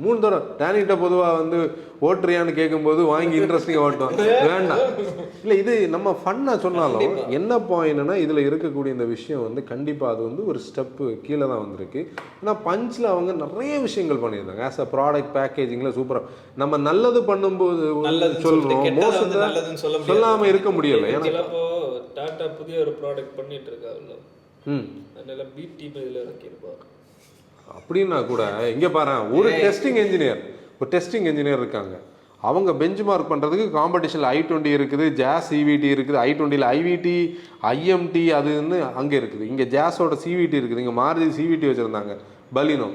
3 தடவை டேனிகிட்ட பொதுவாக வந்து ஓட்டுறியான்னு கேட்கும்போது வாங்கி இன்ட்ரெஸ்டிங்காக ஓட்டுவான். வேண்டாம் இல்லை, இது நம்ம ஃபன்னாக சொன்னாலும் என்ன பாயிண்ட்னா இதில் இருக்கக்கூடிய இந்த விஷயம் வந்து கண்டிப்பாக அது வந்து ஒரு ஸ்டெப்பு கீழே தான் வந்திருக்கு. ஏன்னா பஞ்சில் அவங்க நிறைய விஷயங்கள் பண்ணியிருந்தாங்க. ஆஸ் அ ப்ராடக்ட் பேக்கேஜிங்கில் சூப்பராக நம்ம நல்லது பண்ணும்போது சொல்கிறோம், மோசத்தை சொல்லாமல் இருக்க முடியலை. ஏன்னா டாடா புதிய ஒரு ப்ராடக்ட் பண்ணிட்டு இருக்காங்க, அதனால பிடி இதில் இறக்கியிருப்பாங்க. அப்படின்னா கூட இங்கே பாரு, ஒரு டெஸ்டிங் இன்ஜினியர் இருக்காங்க. அவங்க பெஞ்ச் மார்க் பண்ணுறதுக்கு காம்படிஷனில் i20 இருக்குது, ஜாஸ் சிவிடி இருக்குது, i20ல் ஐவிடி ஐஎம்டி அதுன்னு அங்கே இருக்குது. இங்கே ஜாஸோட சிவிடி இருக்குது, இங்கே மாருதி சிவிடி வச்சுருந்தாங்க பலினோ.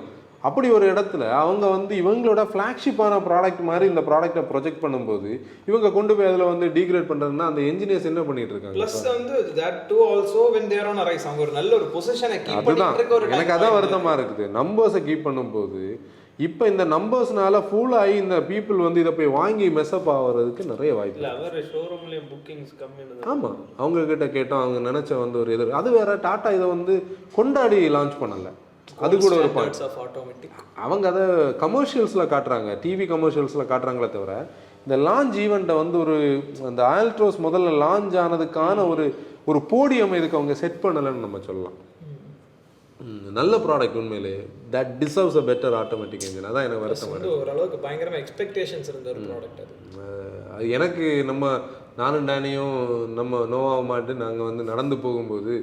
அப்படி ஒரு இடத்துல அவங்க வந்து இவங்களோட ஃப்ளாக்ஷிப்பான ப்ராடக்ட் மாதிரி இந்த ப்ராடக்ட்டை ப்ரொஜெக்ட் பண்ணும்போது இவங்க கொண்டு போய் அதில் வந்து டீக்ரேட் பண்ணுறதுன்னா அந்த என்ஜினியர்ஸ் என்ன பண்ணிட்டு இருக்காங்க. ப்ளஸ் வந்து that too also when they are on a rise, அவங்க ஒரு நல்ல ஒரு பொசிஷனை கீப் அதுதான் பண்ணிட்டு இருக்க. எனக்கு அதான் வருத்தமாக இருக்குது. நம்பர்ஸை கீப் பண்ணும்போது இப்போ இந்த நம்பர்ஸ்னால ஃபுல் ஆகி இந்த பீப்புள் வந்து இதை போய் வாங்கி மெஸ்அப் ஆகிறதுக்கு நிறைய வாய்ப்பு இல்லை. ஆமாம், அவங்கக்கிட்ட கேட்டோம், அவங்க நினச்ச வந்து ஒரு அது வேற. டாட்டா இதை வந்து கொண்டாடி லான்ச் பண்ணலை. அது கூட ஒரு பாயிண்ட். ஆஃப் ஆட்டோமேட்டிக் அவங்க அதை கமர்ஷியல்ஸில் காட்டுறாங்க, டிவி கமர்ஷியல்ஸில் காட்டுறாங்களே தவிர இந்த லான்ச் ஈவெண்ட்டை வந்து ஒரு அந்த ஆல்ட்ரோஸ் முதல்ல லான்ச் ஆனதுக்கான ஒரு போடியம் இதுக்கு அவங்க செட் பண்ணலைன்னு நம்ம சொல்லலாம். நல்ல ப்ராடக்ட் உண்மையிலே that deserves a better automatic engine. அதான் எனக்கு வருத்தம். ஓரளவுக்கு பயங்கரமாக எக்ஸ்பெக்டேஷன்ஸ் இருந்த ஒரு ப்ராடக்ட் அது எனக்கு நானும் டேனியும் நம்ம நோவா மாட்டு நாங்கள் வந்து நடந்து போகும்போது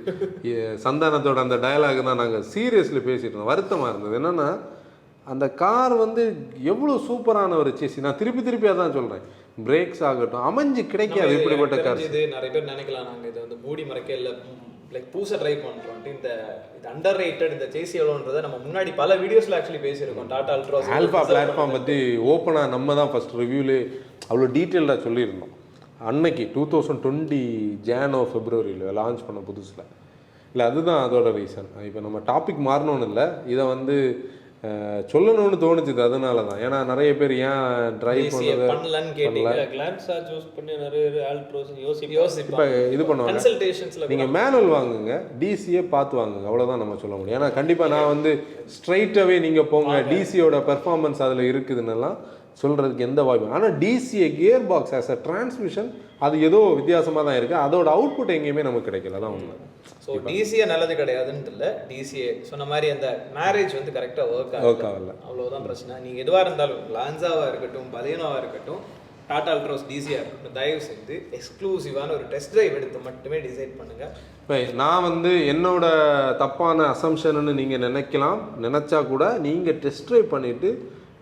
சந்தானத்தோட அந்த டயலாக் தான் நாங்கள் சீரியஸ்லி பேசிட்டு இருந்தோம். வருத்தமாக இருந்தது என்னென்னா அந்த கார் வந்து எவ்வளோ சூப்பரான ஒரு சேசி. நான் திருப்பி அதான் சொல்கிறேன், பிரேக்ஸ் ஆகட்டும் அமைஞ்சு கிடைக்காது இப்படிப்பட்ட கார். இது நிறைய பேர் நினைக்கலாம் நாங்கள் இதை வந்து மூடி மறைக்க இல்லை லைக் பூசை ட்ரை பண்ணுறோம். இது அண்டர் ரேட்டட் இந்த சேசி எவ்வளோன்றதை நம்ம முன்னாடி பல வீடியோஸில் ஆக்சுவலி பேசியிருக்கோம். டாடா அல்ட்ராஸ் ஆல்ஃபா பிளாட்ஃபார்ம் பற்றி ஓப்பனாக நம்ம தான் ஃபஸ்ட் ரிவ்யூலே அவ்வளோ டீட்டெயில்டாக சொல்லியிருந்தோம். அன்னைக்கு 2020 ஜனவரி ஃபெப்ரவரியில் லான்ச் பண்ண புதுசில் இல்லை. அதுதான் அதோட ரீசன். இப்போ நம்ம டாபிக் மாறணும்னு இல்லை, இதை வந்து சொல்லணும்னு தோணுச்சுது. அதனால தான். ஏன்னா நிறைய பேர் ஏன் ட்ரைவ் பண்ணலன்னு கேட்டீங்க. கிளான்ஸா சூஸ் பண்ணி நிறைய பேர் ஆல்ட்ரோஸ் இப்போ இது பண்ணுவாங்க. கன்சல்டேஷன்ஸ்ல நீங்கள் மேனுவல் வாங்குங்க, டிசியே பார்த்து வாங்குங்க, அவ்வளோதான் நம்ம சொல்ல முடியும். ஏன்னா கண்டிப்பாக நான் வந்து ஸ்ட்ரைட்டாகவே நீங்கள் போங்க டிசியோட பெர்ஃபார்மன்ஸ் அதில் இருக்குதுன்னெல்லாம் சொல்கிறதுக்கு எந்த வாய்ப்பு. ஆனால் TCA gear box as a transmission அது ஏதோ வித்தியாசமாக தான் இருக்குது. அதோட அவுட்புட் எங்கேயுமே நமக்கு கிடைக்கல. அதான் உண்மை. ஸோ டிசிஏ நல்லது கிடையாதுன்னு இல்லை, டிசிஏ சொன்ன மாதிரி அந்த மேரேஜ் வந்து கரெக்டாக ஒர்க் ஆகல, அவ்வளோதான் பிரச்சனை. நீங்கள் எதுவாக இருந்தாலும் லான்ஸாவாக இருக்கட்டும், பலேனோவாக இருக்கட்டும், டாடா அல்ட்ராஸ் டிசியாக இருக்கட்டும், தயவு செய்து எக்ஸ்க்ளூசிவான ஒரு டெஸ்ட் ட்ரைவ் எடுத்து மட்டுமே டிசைட் பண்ணுங்கள். இப்போ நான் வந்து என்னோட தப்பான அசம்ஷன்னு நீங்கள் நினச்சா கூட நீங்கள் டெஸ்ட் ட்ரைவ் பண்ணிவிட்டு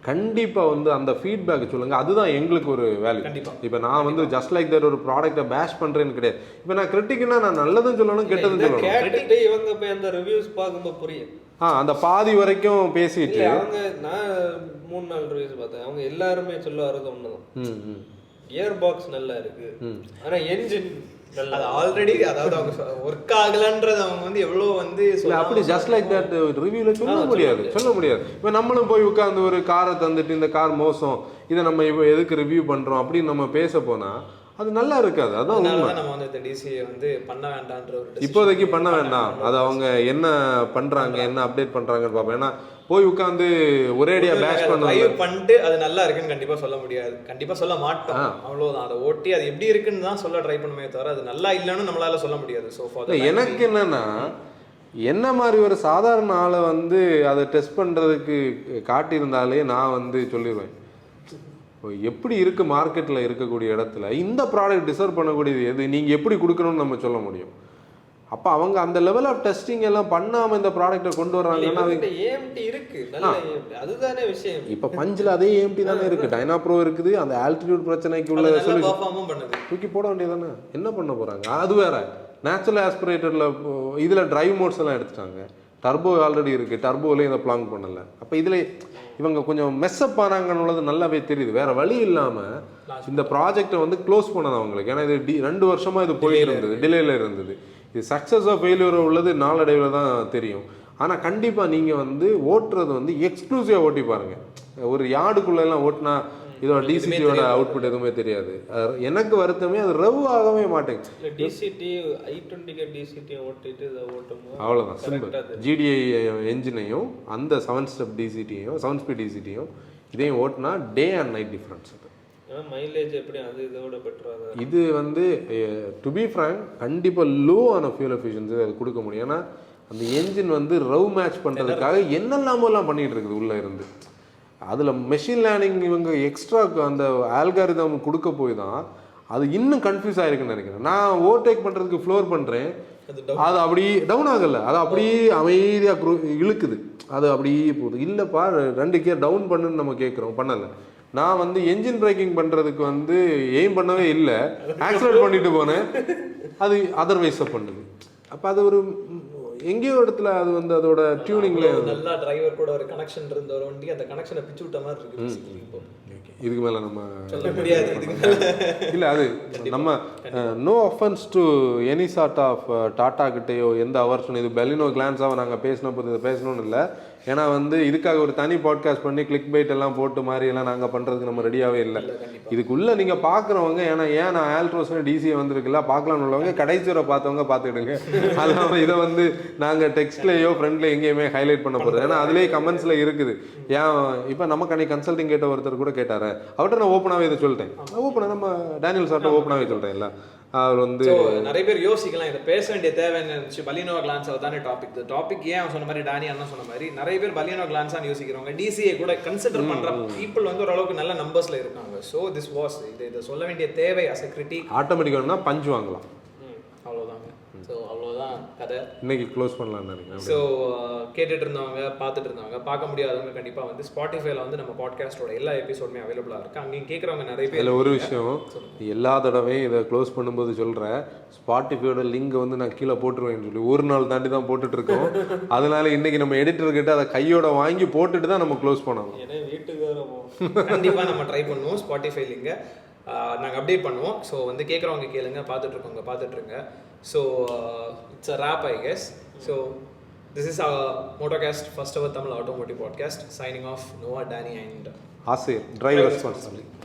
கண்டிப்பாக வந்து அந்த ஃபீட்பேக் சொல்லுங்கள். அதுதான் எங்களுக்கு ஒரு வேல்யூ. இப்போ நான் வந்து ஜஸ்ட் லைக் தட் ஒரு ப்ராடக்ட்டை பேஷ் பண்ணுறேன்னு கிடையாது. இப்போ நான் கிரிட்டிக்னா நான் நல்லதும் சொல்லணும் கெட்டதும் சொல்லணும். இவங்க போய் அந்த ரிவ்யூஸ் பார்க்கும்போது புரியும். அந்த பாதி வரைக்கும் பேசிட்டு அவங்க நான் 3-4 ரிவ்யூஸ் பார்த்தேன். அவங்க எல்லாருமே சொல்ல வர்றது ஒன்றுதான், கியர் பாக்ஸ் நல்லா இருக்கு, ஆனால் என்ஜின் அது ஆல்ரெடி அதாவது அவங்க ஒர்க் ஆகலன்றது அவங்க வந்து எவ்வளோ வந்து அப்படி ஜஸ்ட் லைக் தட் ரிவ்யூவில் சொல்ல முடியாது. இப்போ நம்மளும் போய் உட்காந்து ஒரு காரை தந்துட்டு இந்த கார் மோசம், இதை நம்ம இப்போ எதுக்கு ரிவ்யூ பண்ணுறோம் அப்படின்னு நம்ம பேச போனால் அது நல்லா இருக்காது. அதான் உண்மை. நம்ம வந்து இந்த டிசிஏ வந்து பண்ண வேண்டான்ற ஒரு இப்போதைக்கு பண்ண வேண்டாம். அது அவங்க என்ன பண்ணுறாங்க என்ன அப்டேட் பண்ணுறாங்கன்னு பார்ப்போம். ஏன்னா போய் உட்காந்து ஒரேடியா பேஷ் பண்ணிட்டு அது நல்லா இருக்குன்னு கண்டிப்பா சொல்ல முடியாது, கண்டிப்பா சொல்ல மாட்டோம், அவ்வளவுதான். அதை ஓட்டி அது எப்படி இருக்குன்னு தான் சொல்ல ட்ரை பண்ணுமே தவிர அது நல்லா இல்லைன்னு நம்மளால சொல்ல முடியாது. ஸோ எனக்கு என்னன்னா என்ன மாதிரி ஒரு சாதாரண ஆளை வந்து அதை டெஸ்ட் பண்ணுறதுக்கு காட்டியிருந்தாலே நான் வந்து சொல்லிடுவேன் எப்படி இருக்குது மார்க்கெட்டில் இருக்கக்கூடிய இடத்துல இந்த ப்ராடக்ட் டிசர்வ் பண்ணக்கூடியது எது, நீங்கள் எப்படி கொடுக்கணும்னு நம்ம சொல்ல முடியும். அப்போ அவங்க அந்த லெவல் ஆஃப் டெஸ்டிங் எல்லாம் பண்ணாமல் இந்த ப்ராடக்ட்டை கொண்டு வர்றாங்கன்னா அதுதானே விஷயம். இப்போ பஞ்சில் அதே ஏஎம்டி தானே இருக்குது, டைனா ப்ரோ இருக்குது, அந்த ஆல்டிடியூட் பிரச்சனைக்கு உள்ள சொல்லி தூக்கி போட வேண்டியதானே, என்ன பண்ண போகிறாங்க. அது வேற நேச்சுரல் ஆஸ்பிரேட்டரில் இதில் டிரைவ் மோட்ஸ் எல்லாம் எடுத்துட்டாங்க, டர்போ ஆல்ரெடி இருக்குது, டர்போவிலே இதை பிளாங் பண்ணலை. அப்போ இதில் இவங்க கொஞ்சம் மெஸ்அப் ஆனாங்கன்னுள்ளது நல்லாவே தெரியுது. வேறு வழி இல்லாமல் இந்த ப்ராஜெக்டை வந்து க்ளோஸ் பண்ணது அவங்களுக்கு. ஏன்னா இது 2 வருஷமாக இது போயிட்டு இருந்தது, டிலேயில் இருந்தது. இது சக்ஸஸாக ஃபெயிலியர் உள்ளது நாளடைவில் தான் தெரியும். ஆனால் கண்டிப்பாக நீங்கள் வந்து ஓட்டுறது வந்து எக்ஸ்க்ளூசிவாக ஓட்டி பாருங்கள். ஒரு யார்டுக்குள்ளெல்லாம் ஓட்டினா இதோட டிசிடியோட அவுட்புட் எதுவுமே தெரியாது. எனக்கு வருத்தமே அது ரெவ் ஆகவே மாட்டேங்குது. டிசிடி i20 டிசிடி ஓட்டிட்டு இதை ஓட்டும்போது அவ்வளோதான் சிம்பிள். ஜிடிஐ என்ஜினையும் அந்த 7 ஸ்டெப் டிசிடியும் 7 ஸ்பீட் டிசிடியும் இதையும் ஓட்டினா day and night difference. Mileage எப்படி அது இதோட பெட்டராக இது வந்து டு பி ஃப்ராங்க் கண்டிப்பாக லோ ஆன ஃபியூல் எஃபிஷியன்சி அது கொடுக்க முடியும். ஏன்னா அந்த என்ஜின் வந்து ரவ் மேட்ச் பண்ணுறதுக்காக என்னெல்லாமோலாம் பண்ணிகிட்டு இருக்குது உள்ளே இருந்து. அதில் மெஷின் லேர்னிங் இவங்க எக்ஸ்ட்ரா அந்த ஆல்காரிதம் கொடுக்க போய் தான் அது இன்னும் கன்ஃபியூஸ் ஆகிருக்குன்னு நினைக்கிறேன். நான் ஓவர்டேக் பண்ணுறதுக்கு ஃப்ளோர் பண்ணுறேன், அது அப்படி டவுன் ஆகலை, அது அப்படியே அமைதியாக இழுக்குது, அது அப்படியே போகுது. இல்லைப்பா 2 கியர் டவுன் பண்ணுன்னு நம்ம கேட்குறோம், பண்ணலை. நான் வந்து என்ஜின் பிரேக்கிங் பண்ணுறதுக்கு வந்து எய்ம் பண்ணவே இல்லை, ஆக்சிலேட் பண்ணிட்டு போனேன், அது அதர்வைஸாக பண்ணுது. அப்போ அது ஒரு எங்கேயோ இடத்துல அது வந்து அதோட டியூனிங்ல நல்லா டிரைவர் கூட ஒரு கனெக்ஷன் இருந்த ஒரு வண்டி அந்த கனெக்ஷனை பிச்சு விட்ட மாதிரி இருக்கு. இதுக்கு மேலே நம்ம சொல்ல முடியாது. இல்லை அது நம்ம no offence to any sort of Tata கிட்டேயோ எந்த அவர்ஷன் இது பெலினோ கிளான்ஸாக நாங்கள் பேசின போது இதை பேசணும்னு இல்லை. ஏன்னா வந்து இதுக்காக ஒரு தனி பாட்காஸ்ட் பண்ணி கிளிக் பைட் எல்லாம் போட்டு மாதிரி எல்லாம் நாங்கள் பண்ணுறதுக்கு நம்ம ரெடியாகவே இல்லை. இதுக்குள்ளே நீங்கள் பார்க்குறவங்க ஏன் நான் ஆல்ட்ரோஸ்னு டிசியை வந்திருக்குல்ல பார்க்கலாம்னு உள்ளவங்க கடைசி வரை பார்த்தவங்க பார்த்துக்கிடுங்க. அதான் இதை வந்து நாங்கள் டெக்ஸ்ட்லேயோ ஃப்ரெண்ட்ல எங்கேயுமே ஹைலைட் பண்ண போகிறது. ஏன்னா அதுலேயே கமெண்ட்ஸில் இருக்குது. ஏன் இப்போ நமக்கு அன்னைக்கு கன்சல்டிங் கேட்ட ஒருத்தர் கூட கேட்டார், அவர்கிட்ட நான் ஓப்பனாகவே இதை சொல்லிட்டேன். ஓப்பனாக நம்ம டேனியல் சார்ட்ட ஓப்பனாகவே சொல்கிறேன். இல்லை அவர் வந்து நிறைய பேர் யோசிக்கலாம் இதை பேச வேண்டிய தேவை என்ன இருந்துச்சு, பலினோ கிளான்ஸ் தானே டாபிக் ஏன் அவன் சொன்ன மாதிரி டேனி அண்ணா சொன்ன மாதிரி நிறைய பேர் பலினோ கிளான்ஸான்னு யோசிக்கிறவங்க டிசிஏ கூட கன்சிடர் பண்ற பீப்புள் வந்து ஓரளவுக்கு நல்ல நம்பர்ஸ்ல இருக்காங்க. ஸோ திஸ் வாஸ் இதை சொல்ல வேண்டிய தேவை அஸ் எ கிரிட்டிக். ஆட்டோமேட்டிக்காக பஞ்ச் வாங்கலாம், அவ்வளோதாங்க. ஸோ அவ்வளோதான் கதை. இன்னைக்கு க்ளோஸ் பண்ணலாம்னு நினைக்கிறேன். ஸோ கேட்டுட்டு இருந்தவங்க பார்த்துட்டு இருந்தவங்க பார்க்க முடியாதவங்க கண்டிப்பாக வந்து ஸ்பாட்டிஃபைல வந்து நம்ம பாட்காஸ்டோட எல்லா எபிசோடுமே அவைலபிளாக இருக்குது. அங்கேயும் கேட்குறவங்க நிறைய பேர். இதில் ஒரு விஷயம், எல்லா தடவையும் இதை க்ளோஸ் பண்ணும்போது சொல்கிறேன், ஸ்பாட்டிஃபையோட லிங்க் வந்து நான் கீழே போட்டுருவேன்னு சொல்லி ஒரு நாள் தாண்டி தான் போட்டுட்டு இருக்கோம். அதனால இன்னைக்கு நம்ம எடிட்டர்கிட்ட அதை கையோட வாங்கி போட்டுட்டு தான் நம்ம க்ளோஸ் பண்ணணும். ஏன்னா வீட்டுக்கு வரப்போ கண்டிப்பாக நம்ம ட்ரை பண்ணுவோம் ஸ்பாட்டிஃபை லிங்கை நாங்கள் அப்டேட் பண்ணுவோம். ஸோ வந்து கேட்குறவங்க கேளுங்க, பார்த்துட்ருக்கோங்க பார்த்துட்ருங்க. So it's a wrap I guess. So this is Motocast first our Tamil automotive podcast. Signing off Nova, Danny and Asir. Drive responsibility.